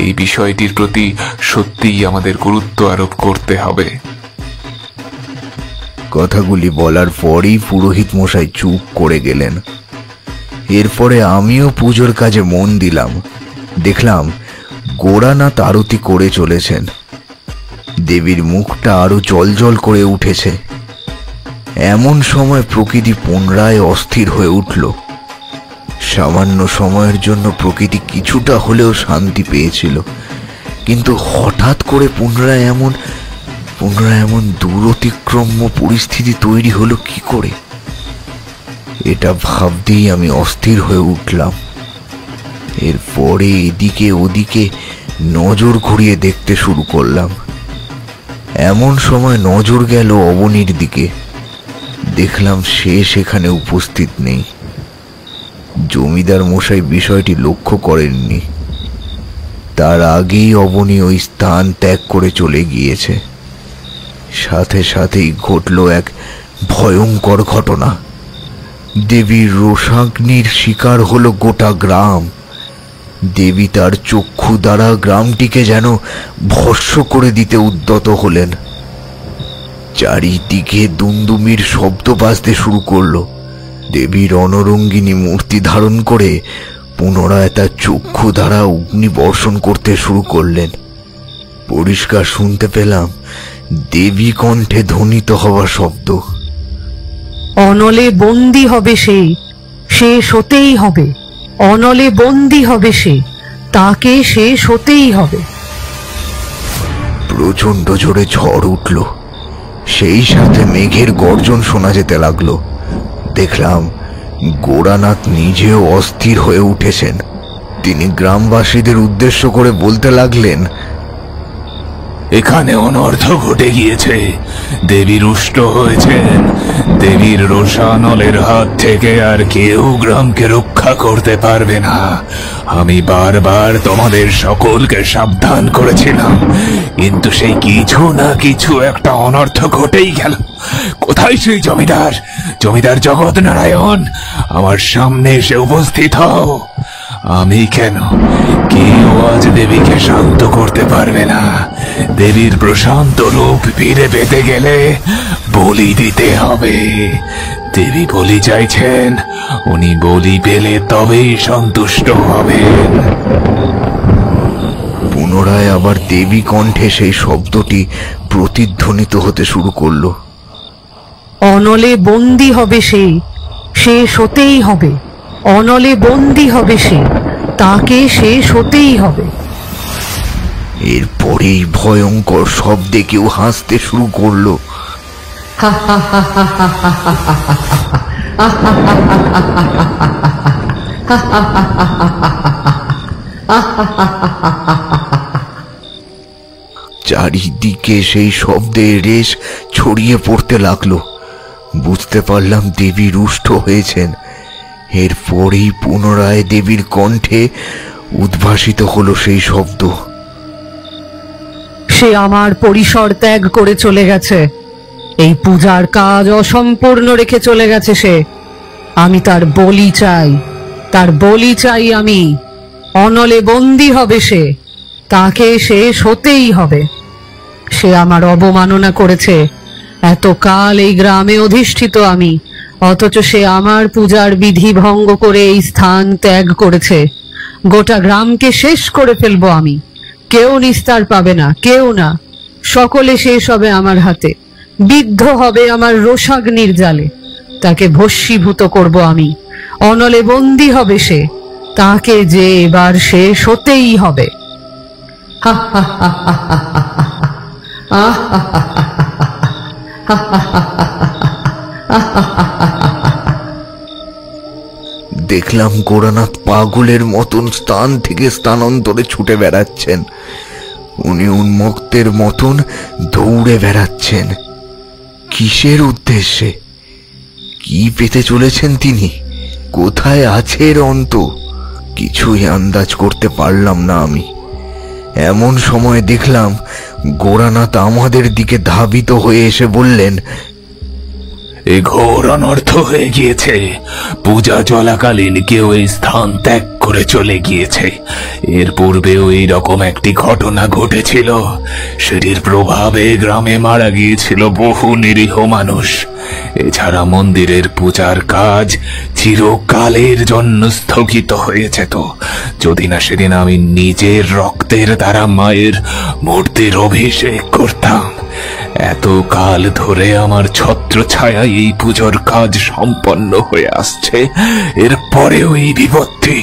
এই বিষয়টির প্রতি সত্যিই আমাদের গুরুত্ব আরোপ করতে হবে। কথাগুলি বলার পরই পুরোহিত মশাই চুপ করে গেলেন। এরপরে আমিও পুজোর কাজে মন দিলাম। দেখলাম গোরানাথ আরতি করে চলেছেন। দেবীর মুখটা আরো জলজল করে উঠেছে। এমন সময় প্রকৃতি পুনরায় অস্থির হয়ে উঠল। সামান্য সময়ের জন্য প্রকৃতি কিছুটা হলেও শান্তি পেয়েছিল, কিন্তু হঠাৎ করে পুনরায় এমন দূরতিক্রম্য পরিস্থিতি তৈরি হলো কি করে? এটা ভাবতেই আমি অস্থির হয়ে উঠলাম। এরপরে এদিকে ওদিকে নজর ঘুরিয়ে দেখতে শুরু করলাম। এমন সময় নজর গেল অবনীর দিকে। দেখলাম সে সেখানে উপস্থিত নেই। জমিদার মশাই বিষয়টি লক্ষ্য করেননি। তার আগেই অবনী ওই স্থান ত্যাগ করে চলে গিয়েছে। সাথে সাথেই ঘটল এক ভয়ঙ্কর ঘটনা। দেবীর রোষাগ্নির শিকার হলো গোটা গ্রাম। দেবী তার চক্ষু দ্বারা গ্রামটিকে যেন ভস্ম করে দিতে উদ্যত হলেন। চারিদিকে দুমদুমির শব্দ বাজতে শুরু করলো। দেবীর অনরঙ্গিনী মূর্তি ধারণ করে পুনরায় তার চক্ষু দ্বারা অগ্নি বর্ষণ করতে শুরু করলেন। পরিষ্কার শুনতে পেলাম দেবী কণ্ঠে ধ্বনিত হওয়া শব্দ, অনলে বন্দী হবে সে, শেষ হতেই হবে। অনলে বন্দী হবে সে, তাকে শেষ হতেই হবে। প্রচন্ড জোরে ঝড় উঠল। সেই সাথে মেঘের গর্জন শোনা যেতে লাগলো। দেখলাম গোরানাথ নিজেও অস্থির হয়ে উঠেছেন। তিনি গ্রামবাসীদের উদ্দেশ্য করে বলতে লাগলেন, এখানে অনর্থ ঘটে গিয়েছে। দেবী রুষ্ট হয়েছেন। দেবীর রোষানলের হাত থেকে আর কেউ গ্রামকে রক্ষা করতে পারবে না। আমি বারবার তোমাদের সকলকে সাবধান করেছিলাম, কিন্তু সেই কিছু না কিছু একটা অনর্থ ঘটেই গেল। কোথায় সেই জমিদার, জমিদার জগৎ নারায়ণ? আমার সামনে এসে উপস্থিত হও। আমি কেন, কেউ আজ দেবীকে শান্ত করতে পারবে না। দেবীর প্রশান্ত রূপ ফিরে পেতে গেলে বলি দিতে হবে। দেবী বলি চাইছেন, উনি বলি পেলে তবেই সন্তুষ্ট হবেন। পুনরায় আবার দেবী কণ্ঠে সেই শব্দটি প্রতিধ্বনিত হতে শুরু করলো। অনলে বন্দী হবে সে, শেষ হতেই হবে। অনলে বন্দী হবে সে, তাকে শেষ হতেই হবে। এরপরেই ভয়ঙ্কর শব্দে কেউ হাসতে শুরু করলো। চারিদিকে সেই শব্দের রেশ ছড়িয়ে পড়তে লাগলো। বুঝতে পারলাম দেবী রুষ্ট হয়েছেন। এরপরেই পুনরায় দেবীর কণ্ঠে উদ্ভাসিত হলো সেই শব্দ। সে আমার পরিসর ত্যাগ করে চলে গেছে। এই পূজার কাজ অসম্পূর্ণ রেখে চলে গেছে সে। আমি তার বলি চাই, তার বলি চাই আমি। অনলে বন্দী হবে সে, তাকে শেষ হতেই হবে। সে আমার অবমাননা করেছে। এতকাল এই গ্রামে অধিষ্ঠিত আমি, অথচ সে আমার পূজার বিধি ভঙ্গ করে এই স্থান ত্যাগ করেছে। গোটা গ্রামকে শেষ করে ফেলবো আমি। কেউ নিস্তার পাবে না, কেউ না। সকলে শেষ হবে আমার হাতে, বিদ্ধ হবে আমার রোষাগ্নির জালে। তাকে ভস্মীভূত করব আমি। অনলে বন্দী হবে সে, তাকে যে এবার শেষ হতেই হবে। হা হা হা হা হা হা হা হা। দেখলাম গোরানাথ পাগলের মতন স্থান থেকে স্থানান্তরে ছুটে বেড়াচ্ছেন। উনি উন্মুক্তের মতন দৌড়ে বেড়াচ্ছেন। কিসের উদ্দেশ্যে? কি পেতে চলেছেন তিনি? কোথায় আছে এর অন্ত? কিছুই আন্দাজ করতে পারলাম না আমি। এমন সময় দেখলাম গোরানাথ আমাদের দিকে ধাবিত হয়ে এসে বললেন, এই ঘোর অনর্থ হয়ে গিয়েছে। পূজা চলাকালীন কেউ এই স্থান ত্যাগ করে চলে গিয়েছে। এর পূর্বেও এইরকম একটি ঘটনা ঘটেছিল। সেটির প্রভাবে গ্রামে মারা গিয়েছিল বহু নিরীহ মানুষ। এছাড়া মন্দিরের পূজার কাজ চিরকালের জন্য স্থগিত হয়েছে। তো যদি না সেদিন আমি নিজের রক্তের দ্বারা মায়ের মূর্তির অভিষেক করতাম। এত কাল ধরে আমার ছত্র ছায়ায় এই পুজোর কাজ সম্পন্ন হয়ে আসছে। এরপরেও এই বিপত্তি।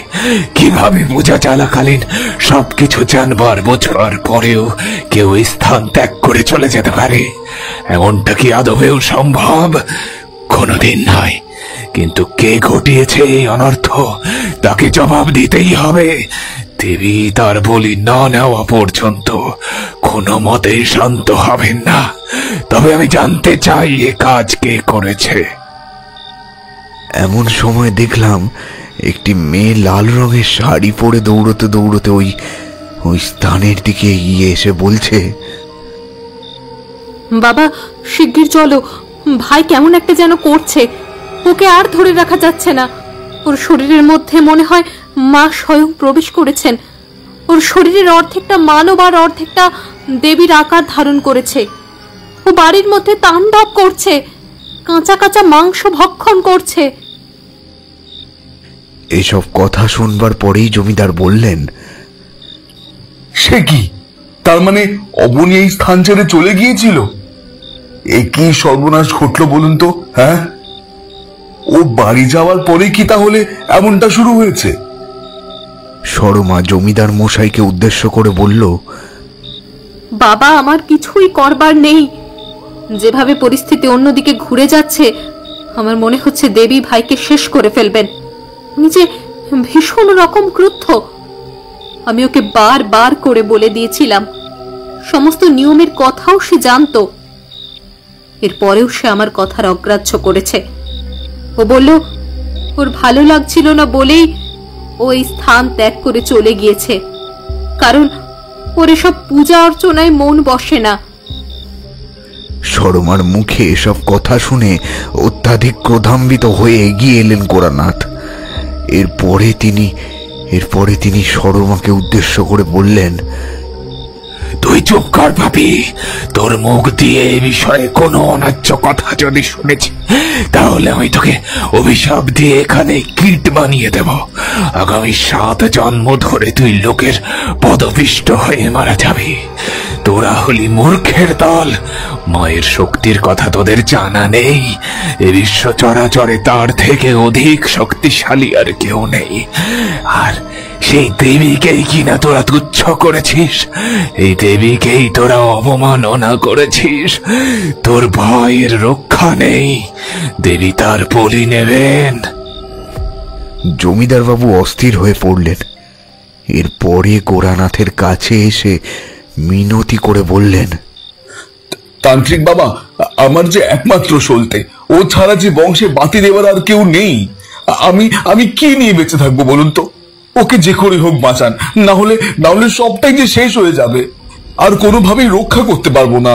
কিভাবে পূজা চলাকালীন সবকিছু জানবার বোঝবার পরেও কেউ এই স্থান ত্যাগ করে চলে যেতে পারে? এমনটা কি আদবেও সম্ভব? কোনোদিন নয়। কিন্তু কে ঘটিয়েছে এই অনর্থ, তাকে জবাব দিতেই হবে। দেবী তার বলি না নেওয়া পর্যন্ত কোনো মতেই শান্ত হবেন না। তবে আমি জানতে চাই এ কাজ কে করেছে। এমন সময় দেখলাম একটি মেয়ে লাল রঙের শাড়ি পরে দৌড়তে দৌড়তে ওই স্থানের দিকে এগিয়ে এসে বলছে, বাবা শিগগির চলো, ভাই কেমন একটা যেন করছে। ওকে আর ধরে রাখা যাচ্ছে না। ওর শরীরের মধ্যে মনে হয় মা স্বয়ং প্রবেশ করেছেন। ওর শরীরের অর্ধেকটা মানব আর অর্ধেকটা দেবীর আকার ধারণ করেছে। ও বাড়ির মধ্যে তাণ্ডব করছে, কাঁচা কাঁচা মাংস ভক্ষণ করছে। এসব কথা শুনবার পরেই জমিদার বললেন, সে কি? তার মানে অবনী এই স্থান ছেড়ে চলে গিয়েছিল? এ কি সর্বনাশ ঘটলো বলুন তো? হ্যাঁ, ও বাড়ি যাওয়ার পরে কি তাহলে এমনটা শুরু হয়েছে? সরমা জমিদার মশাইকে উদ্দেশ্য করে বলল, বাবা আমার কিছুই করবার নেই। যেভাবে পরিস্থিতি অন্যদিকে ঘুরে যাচ্ছে, আমার মনে হচ্ছে দেবী ভাইকে শেষ করে ফেলবেন। উনি যে ভীষণ রকম ক্রুদ্ধ। আমি ওকে বারবার করে বলে দিয়েছিলাম, সমস্ত নিয়মের কথাও সে জানতো। এরপরেও সে আমার কথার অগ্রাহ্য করেছে। ও বলল ওর ভালো লাগছিল না বলেই ও এই স্থান ত্যাগ করে চলে গিয়েছে, কারণ ওর এসব পূজা অর্চনায় মন বসে না। সরমার মুখে এসব কথা শুনে অত্যাধিক ক্রোধান্বিত হয়ে এগিয়ে এলেন গোরানাথ। এরপরে তিনি সরমাকে উদ্দেশ্য করে বললেন, তুই চুপ কর ভাবি। তোর মুখ দিয়ে এই বিষয়ে কোনো অন্যায্য কথা যদি শুনেছি, তাহলে আমি তোকে অভিশাপ দিয়ে এখানে কীট বানিয়ে দেব। আগামী 7 জন্ম ধরে তুই লোকের পদপিষ্ট হয়ে মারা যাবি। তোরা হলি মূর্খের দল। মায়ের শক্তির কথা তোদের জানা নেই। এ বিশ্ব চরাচরে তার থেকে অধিক শক্তিশালী আর কেউ নেই। আর সেই দেবীকেই কিনা তোরা তুচ্ছ করেছিস, এই দেবীকেই তোরা অবমাননা করেছিস। তোর ভয়ের রক্ষা নেই, দেবী তার বলি নেবেন। জমিদার বাবু অস্থির হয়ে পড়লেন। এরপরে গোরানাথের কাছে এসে মিনতি করে বললেন, তান্ত্রিক বাবা, আমার যে একমাত্র সলতে, ও ছাড়া যে বংশে বাতি দেবার আর কেউ নেই। আমি কি নিয়ে বেঁচে থাকবো বলুন তো? ওকে যে করে হোক বাঁচান, না হলে সবটাই যে শেষ হয়ে যাবে। আর কোনোভাবেই রক্ষা করতে পারবো না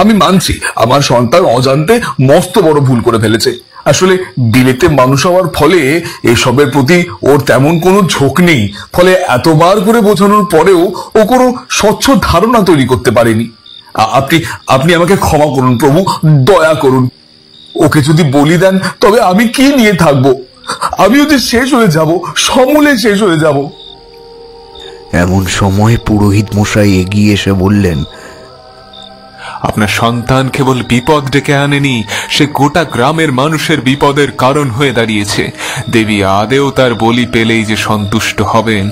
আমি মানছি আমার সন্তান অজান্তে মস্ত বড় ভুল করে ফেলেছে। আসলে বিলেতে মানুষ হওয়ার ফলে এসবের প্রতি ওর তেমন কোনো ঝোঁক নেই। ফলে এতবার করে বোঝানোর পরেও ও কোনো স্বচ্ছ ধারণা তৈরি করতে পারেনি। আপনি আমাকে ক্ষমা করুন প্রভু, দয়া করুন। ওকে যদি বলি দেন তবে আমি কি নিয়ে থাকবো? আমিও যে শেষ হয়ে যাব, সমূলে শেষ হয়ে যাব। এমন সময় পুরোহিত মশাই এগিয়ে এসে বললেন, আপনার সন্তান কেবল বিপদ ডেকে আনেনি, সে গোটা গ্রামের মানুষের বিপদের কারণ হয়ে দাঁড়িয়েছে। দেবী আদেও তার বলি পেলেই যে সন্তুষ্ট হবেন,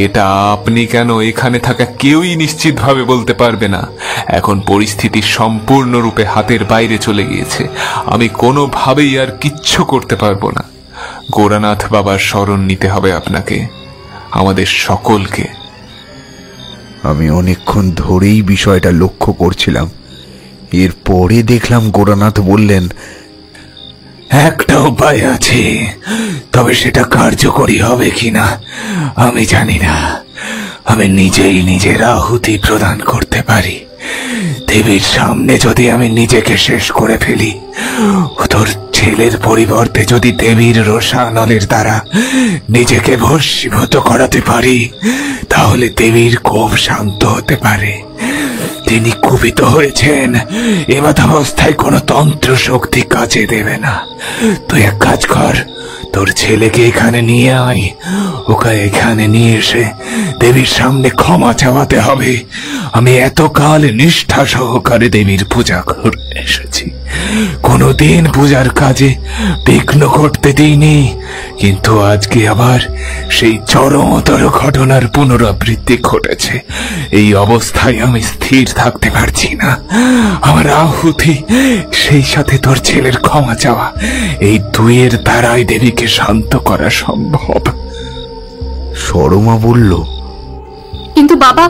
এটা আপনি কেন এখানে থাকা কেউই নিশ্চিতভাবে বলতে পারবে না। এখন পরিস্থিতি সম্পূর্ণরূপে হাতের বাইরে চলে গিয়েছে। আমি কোনোভাবেই আর কিচ্ছু করতে পারবো না। গোরানাথ বাবার শরণ নিতে হবে আপনাকে, আমাদের সকলকে। আমি অনেকক্ষণ ধরেই বিষয়টা লক্ষ্য করছিলাম। এরপরে দেখলাম গোরানাথ বললেন, একটা উপায় আছে, তবে সেটা কার্যকরী হবে কিনা আমি জানি না। আমি নিজেই নিজের আহুতি প্রদান করতে পারি। দেবীর সামনে যদি আমি নিজেকে শেষ করে ফেলি, তোর ছেলের পরিবর্তে যদি দেবীর রোষানলের দ্বারা নিজেকে ভস্মীভূত করাতে পারি, তাহলে দেবীর কোপ শান্ত হতে পারে। তিনি কুপিত হয়েছেন, এমাথাবস্থায় কোনো তন্ত্র শক্তি কাজে দেবে না। তুই এক কাজ কর, তোর ছেলেকে এখানে নিয়ে আয়। ওকে এখানে নিয়ে এসে দেবীর সামনে ক্ষমা চাওয়াতে হবে। আমি এতকাল নিষ্ঠা সহকারে দেবীর পূজা করে এসেছি, কোনোদিন পূজার কাজে বিঘ্ন ঘটতে দিইনি, কিন্তু আজকে আবার সেই চরমতর ঘটনার পুনরাবৃত্তি ঘটেছে। এই অবস্থায় আমি স্থির থাকতে পারছি না। আমার আহুতি, সেই সাথে তোর ছেলের ক্ষমা চাওয়া, এই দুইয়ের দ্বারাই দেবীকে শান্ত করা সম্ভব। সরমা বলল, কিন্তু বাবা,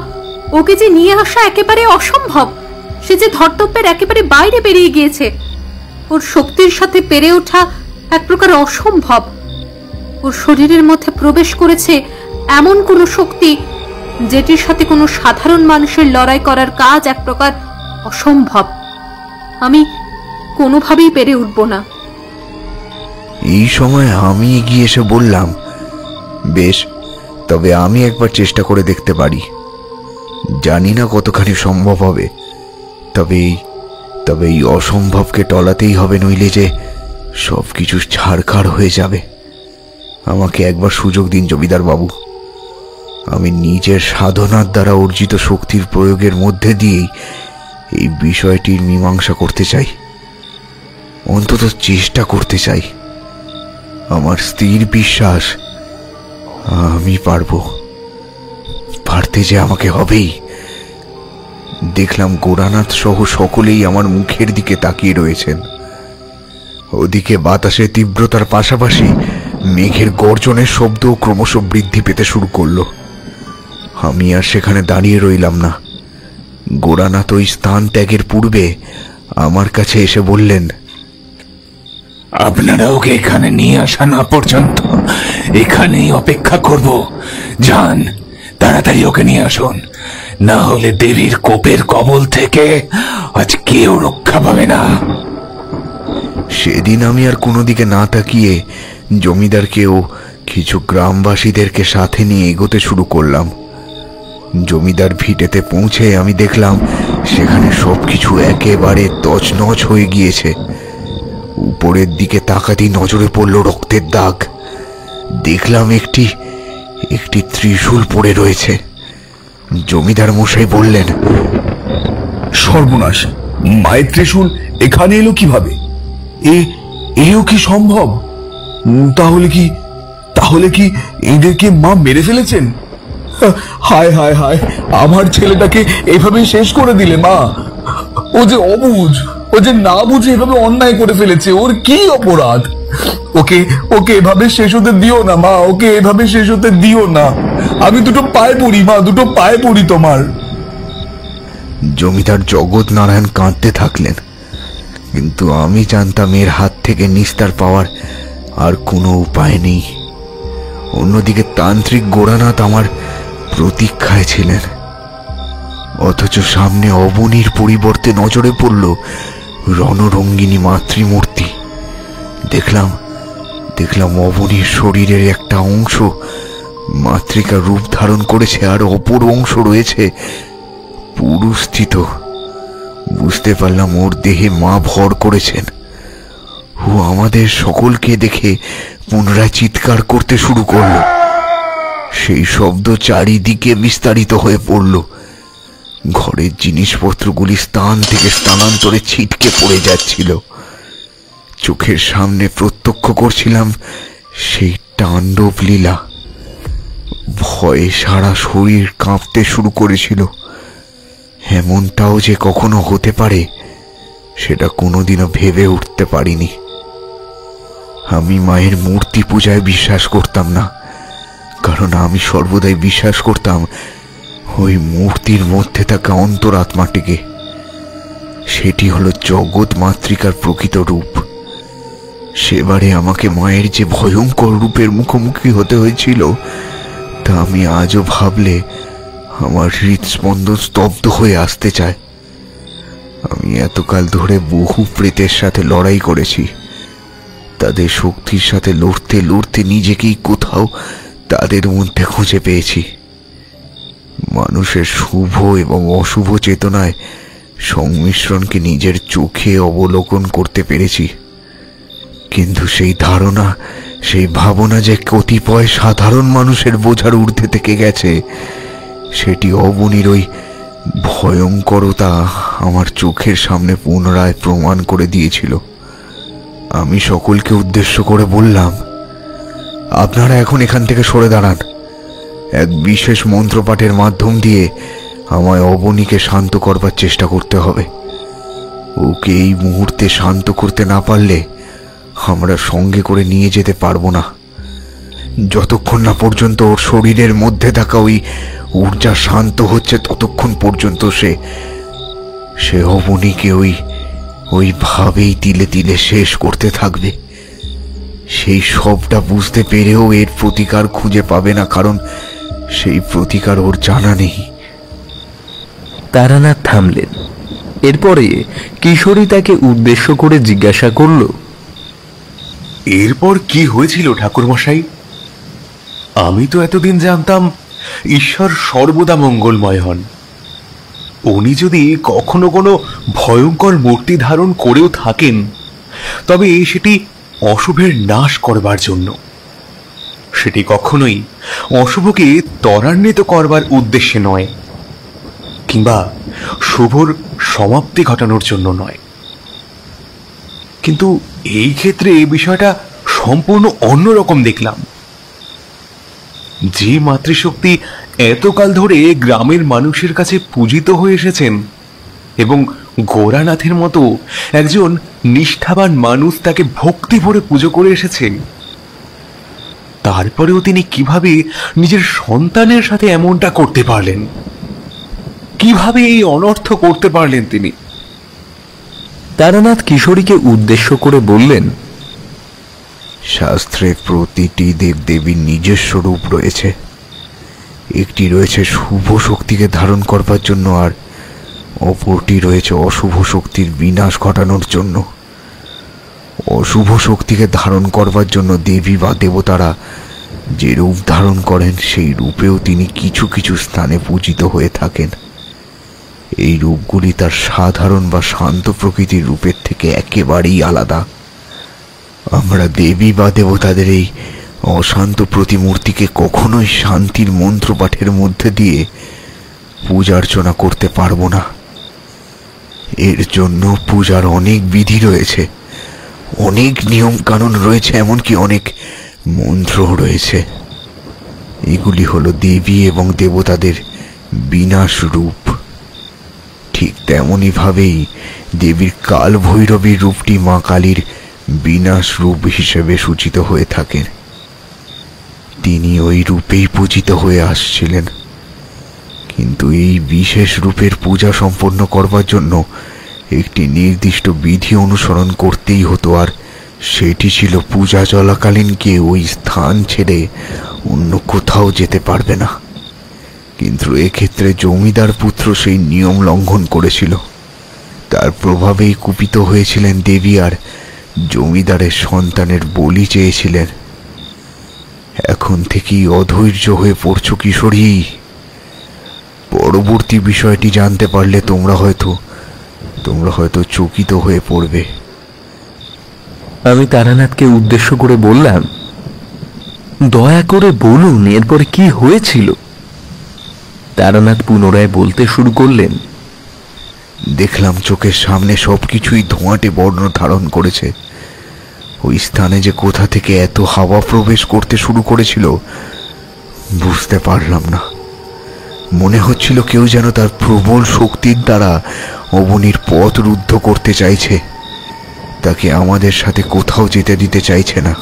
ওকে যে নিয়ে আসা একেবারে অসম্ভব। সে যে ধর্তব্যের একেবারে বাইরে বেরিয়ে গিয়েছে। ওর শক্তির সাথে পেরে ওঠা এক প্রকার অসম্ভব। ওর শরীরের মধ্যে প্রবেশ করেছে এমন কোনো শক্তি যেটির সাথে কোনো সাধারণ মানুষের লড়াই করার কাজ এক প্রকার অসম্ভব। আমি কোনোভাবেই পেরে উঠব না। এই সময় আমি এগিয়ে এসে বললাম, বেশ, তবে আমি একবার চেষ্টা করে দেখতে পারি। জানি না কতখানি সম্ভব হবে, তবে এই অসম্ভবকে টলাতেই হবে, নইলে যে সবকিছু ছাড়খাড় হয়ে যাবে। আমাকে একবার সুযোগ দিন জমিদার বাবু। আমি নিজের সাধনার দ্বারা অর্জিত শক্তির প্রয়োগের মধ্যে দিয়েই এই বিষয়টির মীমাংসা করতে চাই, অন্তত চেষ্টা করতে চাই। আমার স্থির বিশ্বাস আমি পারবো, পারতে যে আমাকে হবেই। দেখলাম গোরানাথ সহ সকলেই আমার মুখের দিকে তাকিয়ে রয়েছেন। ওদিকে বাতাসের তীব্রতার পাশাপাশি মেঘের গর্জনের শব্দও ক্রমশ বৃদ্ধি পেতে শুরু করলো। আমি আর সেখানে দাঁড়িয়ে রইলাম না, গোরানাথ ওই স্থান ত্যাগের পূর্বে আমার কাছে এসে বললেন, আপনারা ওকে এখানে নিয়ে আসা না পর্যন্ত এখানেই অপেক্ষা করব। যান, তাড়াতাড়ি ওকে নিয়ে আসুন, না হলে দেবীর কোপের কবল থেকে আজ কেউ রক্ষা পাবে না। সেদিন আমি আর কোনো দিকে না তাকিয়ে জমিদারকে ও কিছু গ্রামবাসীদেরকে সাথে নিয়ে এগোতে শুরু করলাম। জমিদার ভিটেতে পৌঁছে আমি দেখলাম সেখানে সবকিছু একেবারে তছনছ হয়ে গিয়েছে। উপরের দিকে তাকাতেই নজরে পড়ল রক্তের দাগ। দেখলাম একটি ত্রিশূল পড়ে রয়েছে। জমিদার মশাই বললেন, সর্বনাশ, মায়ের ত্রিশূল এখানে এলো কিভাবে? এও কি সম্ভব? তাহলে কি এদেরকে মা মেরে ফেলেছেন? হায় হায় হায়, আমার ছেলেটাকে এভাবে শেষ করে দিলে মা। ও যে অবুঝ, ও যে না বুঝে এভাবে অন্যায় করে ফেলেছে। ওর কি অপরাধ? ওকে এভাবে শেষ হতে দিও না মা, ওকে এভাবে শেষ হতে দিও না। আমি দুটো পায়ে পড়ি মা, দুটো পায়ে পড়ি তোমার। জমিদার জগৎ নারায়ণ কাঁদতে থাকলেন, কিন্তু আমি জানতাম এর হাত থেকে নিস্তার পাওয়ার আর কোনো উপায় নেই। অন্যদিকে তান্ত্রিক গোরানাথ আমার প্রতীক্ষায় ছিলেন। অথচ সামনে অবনীর পরিবর্তে নজরে পড়ল রণরঙ্গিনী মাতৃমূর্তি। দেখলাম অবনীর শরীরের একটা অংশ মাতৃকার রূপ ধারণ করেছে, আর অপর অংশ রয়েছে পুরুষস্থিত। বুঝতে পারলাম ওর দেহে মা ভর করেছেন। ও আমাদের সকলকে দেখে পুনরায় চিৎকার করতে শুরু করল। সেই শব্দ চারিদিকে বিস্তারিত হয়ে পড়ল। ঘরের জিনিসপত্রগুলি স্থান থেকে স্থানান্তরে ছিটকে পড়ে যাচ্ছিল। চোখের সামনে প্রত্যক্ষ করছিলাম সেই তাণ্ডব লীলা। ভয়ে সারা শরীর কাঁপতে শুরু করেছিল। এমনটাও যে কখনো হতে পারে সেটা কোনোদিনও ভেবে উঠতে পারিনি। আমি মায়ের মূর্তি পূজায় বিশ্বাস করতাম না, কারণ আমি সর্বদাই বিশ্বাস করতাম ওই মূর্তির মধ্যে থাকা অন্তরাত্মাটিকে। সেটি হলো জগৎ মাতৃকার প্রকৃত রূপ। সেবারে আমাকে মায়ের যে ভয়ঙ্কর রূপের মুখোমুখি হতে হয়েছিল তা আমি আজও ভাবলে আমার হৃদস্পন্দন স্তব্ধ হয়ে আসতে চায়। আমি এতকাল ধরে বহু প্রেতের সাথে লড়াই করেছি। তাদের শক্তির সাথে লড়তে লড়তে নিজেকেই কোথাও তাদের মধ্যে খুঁজে পেয়েছি। মানুষের শুভ এবং অশুভ চেতনায় সংমিশ্রণকে নিজের চোখে অবলোকন করতে পেরেছি। কিন্তু সেই ধারণা, সেই ভাবনা যে কতিপয় সাধারণ মানুষের বোঝার ঊর্ধ্বে থেকে গেছে, সেটি অবনীর ওই ভয়ঙ্করতা আমার চোখের সামনে পুনরায় প্রমাণ করে দিয়েছিল। আমি সকলকে উদ্দেশ্য করে বললাম, আপনারা এখন এখান থেকে সরে দাঁড়ান। এক বিশেষ মন্ত্রপাঠের মাধ্যম দিয়ে আমায় অবনীকে শান্ত করবার চেষ্টা করতে হবে। ওকে এই মুহূর্তে শান্ত করতে না পারলে আমরা সঙ্গে করে নিয়ে যেতে পারবো না। যতক্ষণ না পর্যন্ত ওর শরীরের মধ্যে থাকা ওই ঊর্জা শান্ত হচ্ছে, ততক্ষণ পর্যন্ত সে অবনীকে ওইভাবেই তিলে তিলে শেষ করতে থাকবে। সেই সবটা বুঝতে পেরেও এর প্রতিকার খুঁজে পাবে না, কারণ সেই প্রতিকার ওর জানা নেই। তারানাথ থামলেন। এরপরে কিশোরী তাকে উদ্দেশ্য করে জিজ্ঞাসা করল, এরপর কি হয়েছিল ঠাকুরমশাই? আমি তো এতদিন জানতাম ঈশ্বর সর্বদা মঙ্গলময় হন। উনি যদি কখনো কোনো ভয়ঙ্কর মূর্তি ধারণ করেও থাকেন, তবে সেটি অশুভের নাশ করবার জন্য। সেটি কখনোই অশুভকে ত্বরান্বিত করবার উদ্দেশ্যে নয়, কিংবা শুভর সমাপ্তি ঘটানোর জন্য নয়। কিন্তু এই ক্ষেত্রে এই বিষয়টা সম্পূর্ণ অন্যরকম দেখলাম। যে মাতৃশক্তি এতকাল ধরে গ্রামের মানুষের কাছে পূজিত হয়ে এসেছেন এবং গোরানাথের মতো একজন নিষ্ঠাবান মানুষ তাকে ভক্তি ভরে পুজো করে এসেছেন, তারপরেও তিনি কিভাবে নিজের সন্তানের সাথে এমনটা করতে পারলেন? কিভাবে এই অনর্থ করতে পারলেন তিনি? তারানাথ কিশোরীকে উদ্দেশ্য করে বললেন, শাস্ত্রে প্রতিটি দেবদেবীর নিজস্ব রূপ রয়েছে। একটি রয়েছে শুভ শক্তিকে ধারণ করবার জন্য, আর অপরটি রয়েছে অশুভ শক্তির বিনাশ ঘটানোর জন্য। অশুভ শক্তিকে ধারণ করবার জন্য দেবী বা দেবতারা যে রূপ ধারণ করেন, সেই রূপেও তিনি কিছু কিছু স্থানে পূজিত হয়ে থাকেন। এই রূপগুলি তার সাধারণ বা শান্ত প্রকৃতির রূপের থেকে একেবারেই আলাদা। আমরা দেবী বা দেবতাদের এই অশান্ত প্রতিমূর্তিকে কখনোই শান্তির মন্ত্র পাঠের মধ্যে দিয়ে পূজার্চনা করতে পারবো না। এর জন্য পূজার অনেক বিধি রয়েছে, অনেক নিয়ম কানুন রয়েছে, এমনকি অনেক মন্ত্র রয়েছে। এগুলি হলো দেবী এবং দেবতাদের বিনাশ রূপ। ঠিক তেমনি ভাবেই দেবীর কাল ভৈরবীর রূপটি মা কালীর বিনাশ রূপ হিসেবে সূচিত হয়ে থাকেন। তিনি ওই রূপেই পূজিত হয়ে আসছিলেন, কিন্তু এই বিশেষ রূপের পূজা সম্পন্ন করবার জন্য একটি নির্দিষ্ট বিধি অনুসরণ করতেই হতো, আর সেটি ছিল পূজা চলাকালীন কেউ ওই স্থান ছেড়ে অন্য কোথাও যেতে পারবে না। কিন্তু এক্ষেত্রে জমিদার পুত্র সেই নিয়ম লঙ্ঘন করেছিল। তার প্রভাবেই কুপিত হয়েছিলেন দেবী, আর জমিদারের সন্তানের বলি চেয়েছিলেন। এখন থেকেই অধৈর্য হয়ে পড়ছো কিশোরী। পরবর্তী বিষয়টি জানতে পারলে তোমরা হয়তো চকিত হয়ে পড়বে। আমি তারানাথকে উদ্দেশ্য করে বললাম, দয়া করে বলুন এরপরে কি হয়েছিল। তারানাথ পুনরায় বলতে শুরু করলেন, দেখলাম চোখের সামনে সবকিছুই ধোঁয়াটে বর্ণ ধারণ করেছে। ওই স্থানে যে কোথা থেকে এত হাওয়া প্রবেশ করতে শুরু করেছিল বুঝতে পারলাম না। মনে হচ্ছিল কেউ যেন তার প্রবল শক্তির দ্বারা অবনীর পথ রুদ্ধ করতে চাইছে, তাকে আমাদের সাথে কোথাও যেতে দিতে চাইছে না।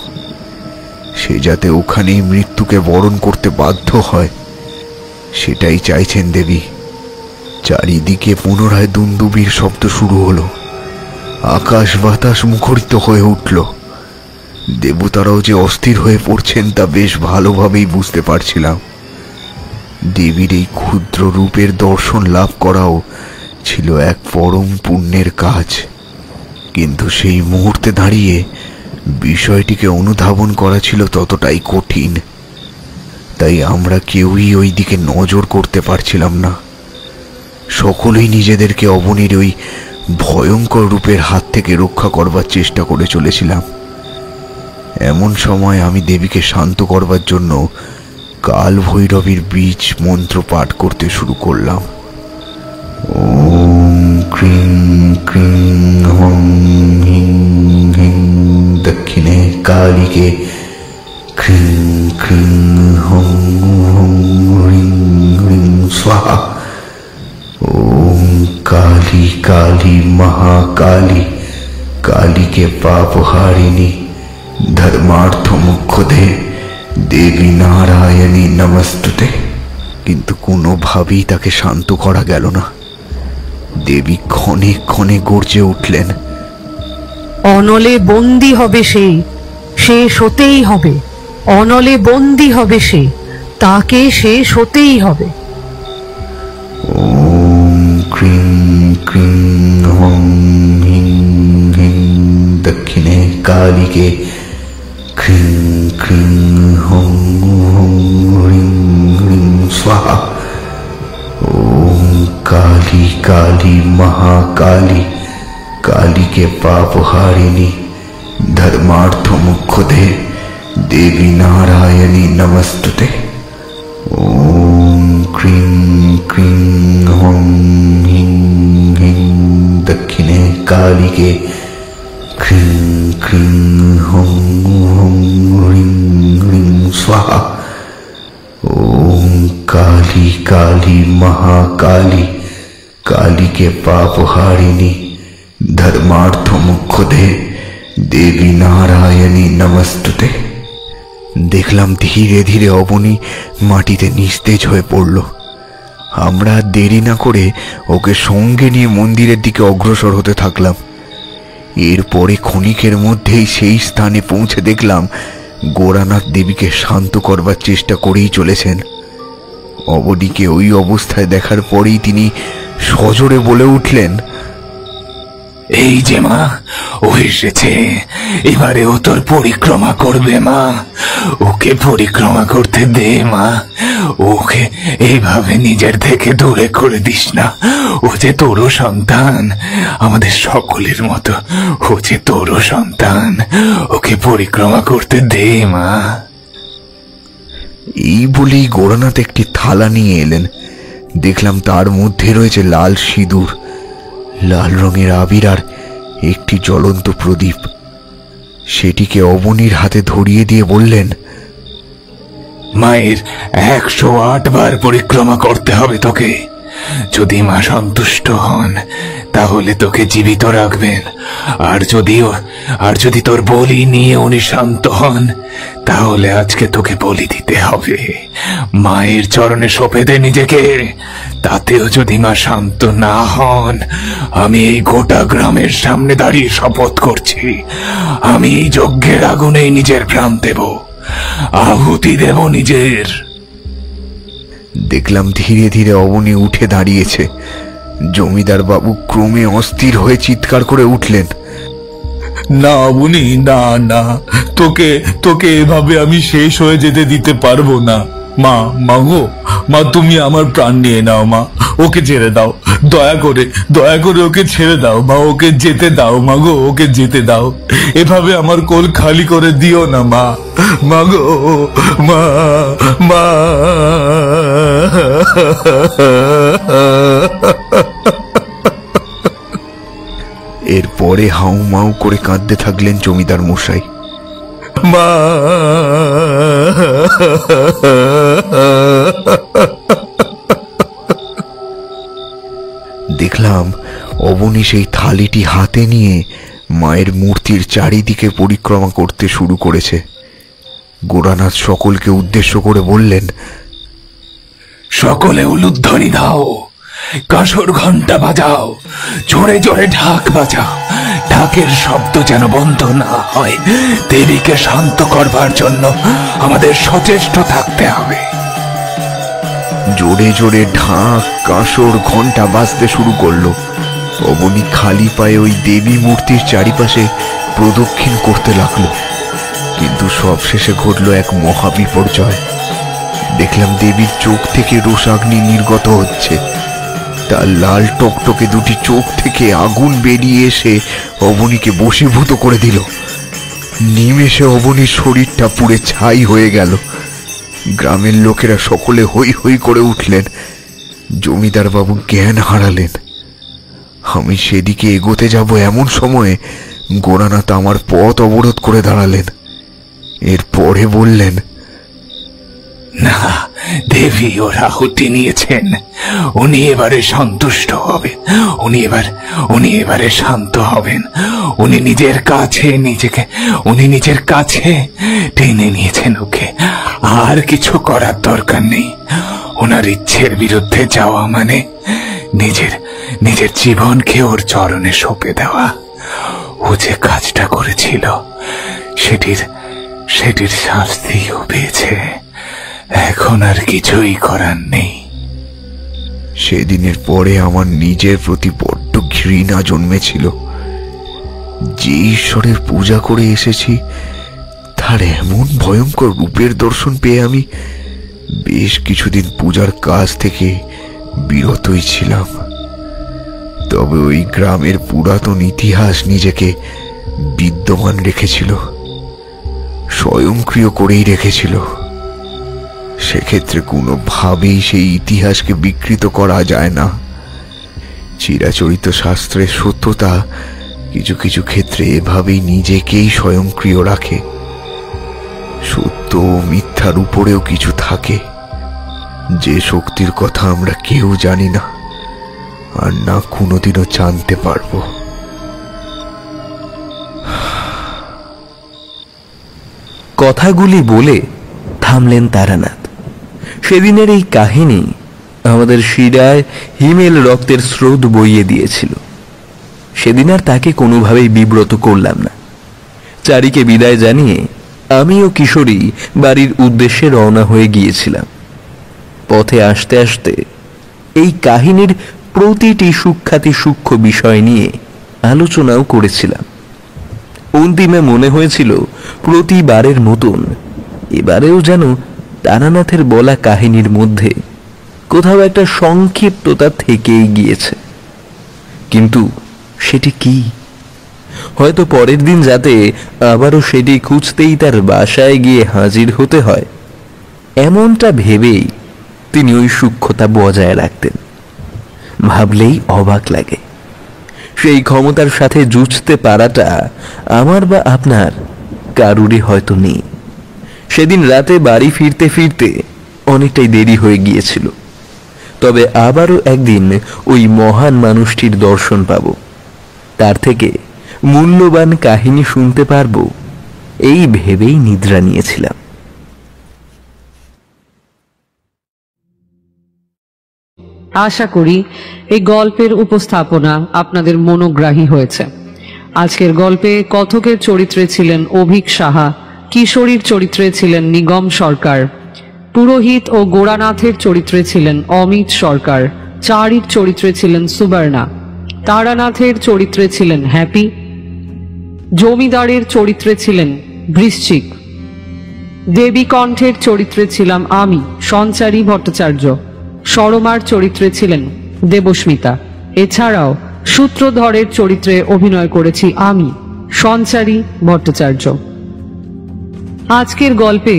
সে যাতে ওখানেই মৃত্যুকে বরণ করতে বাধ্য হয়, সেটাই চাইছেন দেবী। চারিদিকে পুনরায় দুন্দুবির শব্দ শুরু হলো। আকাশ বাতাস মুখরিত হয়ে উঠল। দেবতারাও যে অস্থির হয়ে পড়ছেন তা বেশ ভালোভাবেই বুঝতে পারছিলাম। দেবীর এই ক্ষুদ্র রূপের দর্শন লাভ করাও ছিল এক পরম পুণ্যের কাজ, কিন্তু সেই মুহূর্তে দাঁড়িয়ে বিষয়টিকে অনুধাবন করা ছিল ততটাই কঠিন। তাই আমরা কেউই ওই দিকে নজর করতে পারছিলাম না। সকলেই নিজেদেরকে অবনীর ওই ভয়ঙ্কর রূপের হাত থেকে রক্ষা করবার চেষ্টা করে চলেছিলাম। এমন সময় আমি দেবীকে শান্ত করবার জন্য কাল ভৈরবীর বীজ মন্ত্র পাঠ করতে শুরু করলাম। ওম ক্রিং ক্রিং হং হিং হিং দক্ষিণে কালীকে ক্রিং ক্রিং হং হং হ্রিং হ্রিং স্বাহা। ওম কালী কালী মহাকালী কালীকে পাপহারিণী ধর্মার্থ মুখ্যদে দেবী নারায়ণী নমস্তুতে। কিন্তু কোনোভাবেই তাকে শান্ত করা গেল না। দেবী ক্ষণে ক্ষণে গর্জে উঠলেন, অনলে বন্দী হবে সে, শেষ হতেই হবে। অনলে বন্দী হবে সে, তাকে শেষ হতেই হবে। ওম ক্রিং ক্রিং হং হিং হিং দক্ষিণে কালীকে ক্রিং ক্রিং হং হং হ্রিং হ্রিং স্বাহা। ওম কালী কালী মহাকালী কালীকে পাপহারিণী ধর্মার্থ মুখ্যদে দেবী নারায়ণী নমস্তুতে। ওম ক্রিং ক্রিং হং হিং হিং দক্ষিণে কালীকে ক্রিং ক্রিং হং হং হ্রিং হ্রিং স্বাহা। ওম কালী কালী মহাকালী কালীকে পাপহারিণী ধর্মার্থ মুখ্যদে দেবী নারায়ণী নমস্তুতে। দেখলাম ধীরে ধীরে অবনী মাটিতে নিস্তেজ হয়ে পড়ল। আমরা দেরি না করে ওকে সঙ্গে নিয়ে মন্দিরের দিকে অগ্রসর হতে থাকলাম। এরপরে ক্ষণিকের মধ্যেই সেই স্থানে পৌঁছে দেখলাম গোরানাথ দেবীকে শান্ত করবার চেষ্টা করেই চলেছেন। অবনীকে ওই অবস্থায় দেখার পরেই তিনি সজোরে বলে উঠলেন, এই যে মা, ও এসেছে, এবারে ও তোর পরিক্রমা করবে মা, ওকে পরিক্রমা করতে দে মা, ওকে এইভাবে নিজের থেকে দূরে করে দিস না, ও যে তোরও সন্তান, আমাদের সকলের মতো ও যে তোরও সন্তান, ওকে পরিক্রমা করতে দে মা। এই বলেই গোরানাথ একটি থালা নিয়ে এলেন। দেখলাম তার মধ্যে রয়েছে লাল সিঁদুর, লাল রঙের আবির আর একটি জ্বলন্ত প্রদীপ। সেটিকে অবনীর হাতে ধরিয়ে দিয়ে বললেন, মায়ের 108 বার পরিক্রমা করতে হবে তোকে। যদি মা সন্তুষ্ট হন তাহলে তোকে জীবিত রাখবেন, আর যদি তোর বলি নিয়ে উনি শান্ত হন তাহলে আজকে তোকে বলি দিতে হবে। মায়ের চরণে সঁপে দে নিজেকে। তাতেও যদি মা শান্ত না হন, আমি এই গোটা গ্রামের সামনে দাঁড়িয়ে শপথ করছি, আমি এই যজ্ঞের আগুনেই নিজের প্রাণ দেব, আহুতি দেব নিজের। দেখলাম ধীরে ধীরে অবনী উঠে দাঁড়িয়েছে। জমিদার বাবু ক্রমে অস্থির হয়ে চিৎকার করে উঠলেন, না অবনী, না না, তোকে এভাবে আমি শেষ হয়ে যেতে দিতে পারবো না। মা গো, মা তুমি আমার প্রাণ নিয়ে নাও মা, ওকে ছেড়ে দাও, দয়া করে ওকে ছেড়ে দাও মা, ওকে যেতে দাও মা গো, ওকে যেতে দাও, এভাবে আমার কোল খালি করে দিও না মা গো, মা। এরপরে হাউ মাউ করে কাঁদতে থাকলেন জমিদার মশাই। মা। দেখলাম অবনী সেই থালিটি হাতে নিয়ে মায়ের মূর্তির চারিদিকে পরিক্রমা করতে শুরু করেছে। গোরানাথ সকলকে উদ্দেশ্য করে বললেন, সকলে উলুধ্বনি দাও, কাঁসর ঘন্টা বাজাও, জোরে জোরে ঢাক বাজাও, ঢাকের শব্দ যেন বন্ধ না হয়। দেবীকে শান্ত করবার জন্য আমাদের সচেষ্ট থাকতে হবে। জোরে জোরে ঢাক, কাঁসর, ঘন্টা বাজতে শুরু করলো। অবনী খালি পায়ে ওই দেবী মূর্তির চারিপাশে প্রদক্ষিণ করতে লাগলো। কিন্তু সবশেষে ঘটল এক মহাবিপর্যয়। দেখলাম দেবীর চোখ থেকে রোষাগ্নি নির্গত হচ্ছে। তার লাল টকটকে দুটি চোখ থেকে আগুন বেরিয়ে এসে অবনীকে বশীভূত করে দিল। নিমেষে অবনীর শরীরটা পুড়ে ছাই হয়ে গেল। গ্রামের লোকেরা সকলে হই হই করে উঠলেন। জমিদার বাবু জ্ঞান হারালেন। আমি সেদিকে এগোতে যাব এমন সময়ে গোরানাথ আমার পথ অবরোধ করে দাঁড়ালেন। এরপরে বললেন, না, দেবী ওর আহুতি নিয়েছেন, উনি এবারে সন্তুষ্ট হবেন, উনি এবারে শান্ত হবেন। উনি নিজের কাছে টেনে নিয়েছেন ওকে, আর কিছু করার দরকার নেই। ওনার ইচ্ছের বিরুদ্ধে যাওয়া মানে নিজের জীবনকে ওর চরণে সঁপে দেওয়া। ও যে কাজটা করেছিল সেটির শাস্তিও পেয়েছে, এখন আর কিছুই করার নেই। সেদিনের পরে আমার নিজের প্রতি বড্ড ঘৃণা জন্মেছিল। যে ঈশ্বরের পূজা করে এসেছি তার এমন ভয়ঙ্কর রূপের দর্শন পেয়ে আমি বেশ কিছুদিন পূজার কাজ থেকে বিরতই ছিলাম। তবে ওই গ্রামের পুরাতন ইতিহাস নিজেকে বিদ্যমান রেখেছিল, স্বয়ংক্রিয় করেই রেখেছিল। সেক্ষেত্রে কোনোভাবেই সেই ইতিহাসকে বিকৃত করা যায় না। চিরাচরিত শাস্ত্রের সত্যতা কিছু কিছু ক্ষেত্রে এভাবেই নিজেকেই স্বয়ংক্রিয় রাখে। সত্য ও মিথ্যার উপরেও কিছু থাকে, যে শক্তির কথা আমরা কেউ জানি না আর না কোনোদিনও জানতে পারবো। কথাগুলি বলে থামলেন তারানাথ। সেদিনের এই কাহিনী আমাদের শিরায় হিমেল রক্তের স্রোত বইয়ে দিয়েছিল। সেদিন আর তাকে কোনোভাবেই বিব্রত করলাম না। চারিকে বিদায় জানিয়ে আমি ও কিশোরী বাড়ির উদ্দেশ্যে রওনা হয়ে গিয়েছিলাম। পথে আসতে আসতে এই কাহিনীর প্রতিটি সূক্ষ্মাতি সূক্ষ্ম বিষয় নিয়ে আলোচনাও করেছিলাম। অন্তিমে মনে হয়েছিল প্রতিবারের মতন এবারেও যেন তারানাথের বলা কাহিনীর মধ্যে কোথাও একটা সংক্ষিপ্ততা থেকেই গিয়েছে। কিন্তু সেটি কি? হয়তো পরের দিন যাতে আবারও সেটি খুঁজতেই তার বাসায় গিয়ে হাজির হতে হয়, এমনটা ভেবেই তিনি ওই সূক্ষ্মতা বজায় রাখতেন। ভাবলেই অবাক লাগে। সেই ক্ষমতার সাথে যুঝতে পারাটা আমার বা আপনার কারুরই হয়তো নেই। সেদিন রাতে বাড়ি ফিরতে ফিরতে অনেকটাই দেরি হয়ে গিয়েছিল। তবে আবারও একদিন ওই মহান মানুষটির দর্শন পাব, তার থেকে মূল্যবান কাহিনী শুনতে পারবো, এই ভেবেই নিদ্রা নিয়েছিলাম। আশা করি এই গল্পের উপস্থাপনা আপনাদের মনোগ্রাহী হয়েছে। আজকের গল্পে কথকের চরিত্রে ছিলেন অভিক সাহা, কিশোরীর চরিত্রে ছিলেন নিগম সরকার, পুরোহিত ও গোড়ানাথের চরিত্রে ছিলেন অমিত সরকার, চারির চরিত্রে ছিলেন সুবর্ণা, তারানাথের চরিত্রে ছিলেন হ্যাপি, জমিদারের চরিত্রে ছিলেন বৃশ্চিক, দেবী কণ্ঠের চরিত্রে ছিলাম আমি সঞ্চারী ভট্টাচার্য, সরমার চরিত্রে ছিলেন দেবস্মিতা। এছাড়াও সূত্রধরের চরিত্রে অভিনয় করেছি আমি সঞ্চারী ভট্টাচার্য। আজকের গল্পে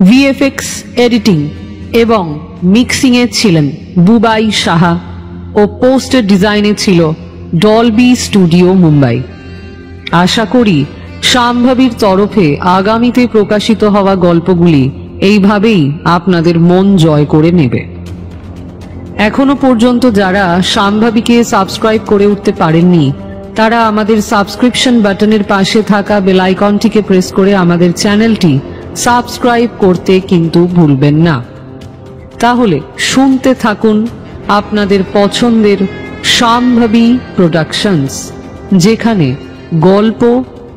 ভিএফএক্স এডিটিং এবং মিক্সিং এ ছিলেন বুবাই সাহা ও পোস্টার ডিজাইনে ছিল ডলবি স্টুডিও মুম্বাই। আশা করি শাম্ভবীর তরফে আগামীতে প্রকাশিত হওয়া গল্পগুলি এইভাবেই আপনাদের মন জয় করে নেবে। এখনো পর্যন্ত যারা শাম্ভবীকে সাবস্ক্রাইব করে উঠতে পারেননি, তারা আমাদের সাবস্ক্রিপশন বাটনের পাশে থাকা বেল আইকনটিকে প্রেস করে আমাদের চ্যানেলটি সাবস্ক্রাইব করতে কিন্তু ভুলবেন না। তাহলে শুনতে থাকুন আপনাদের পছন্দের শাম্ভবী প্রোডাকশনস, যেখানে গল্প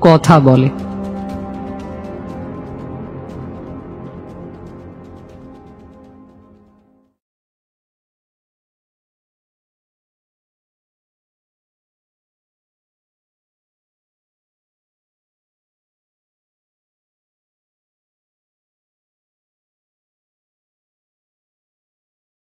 কথা বলে।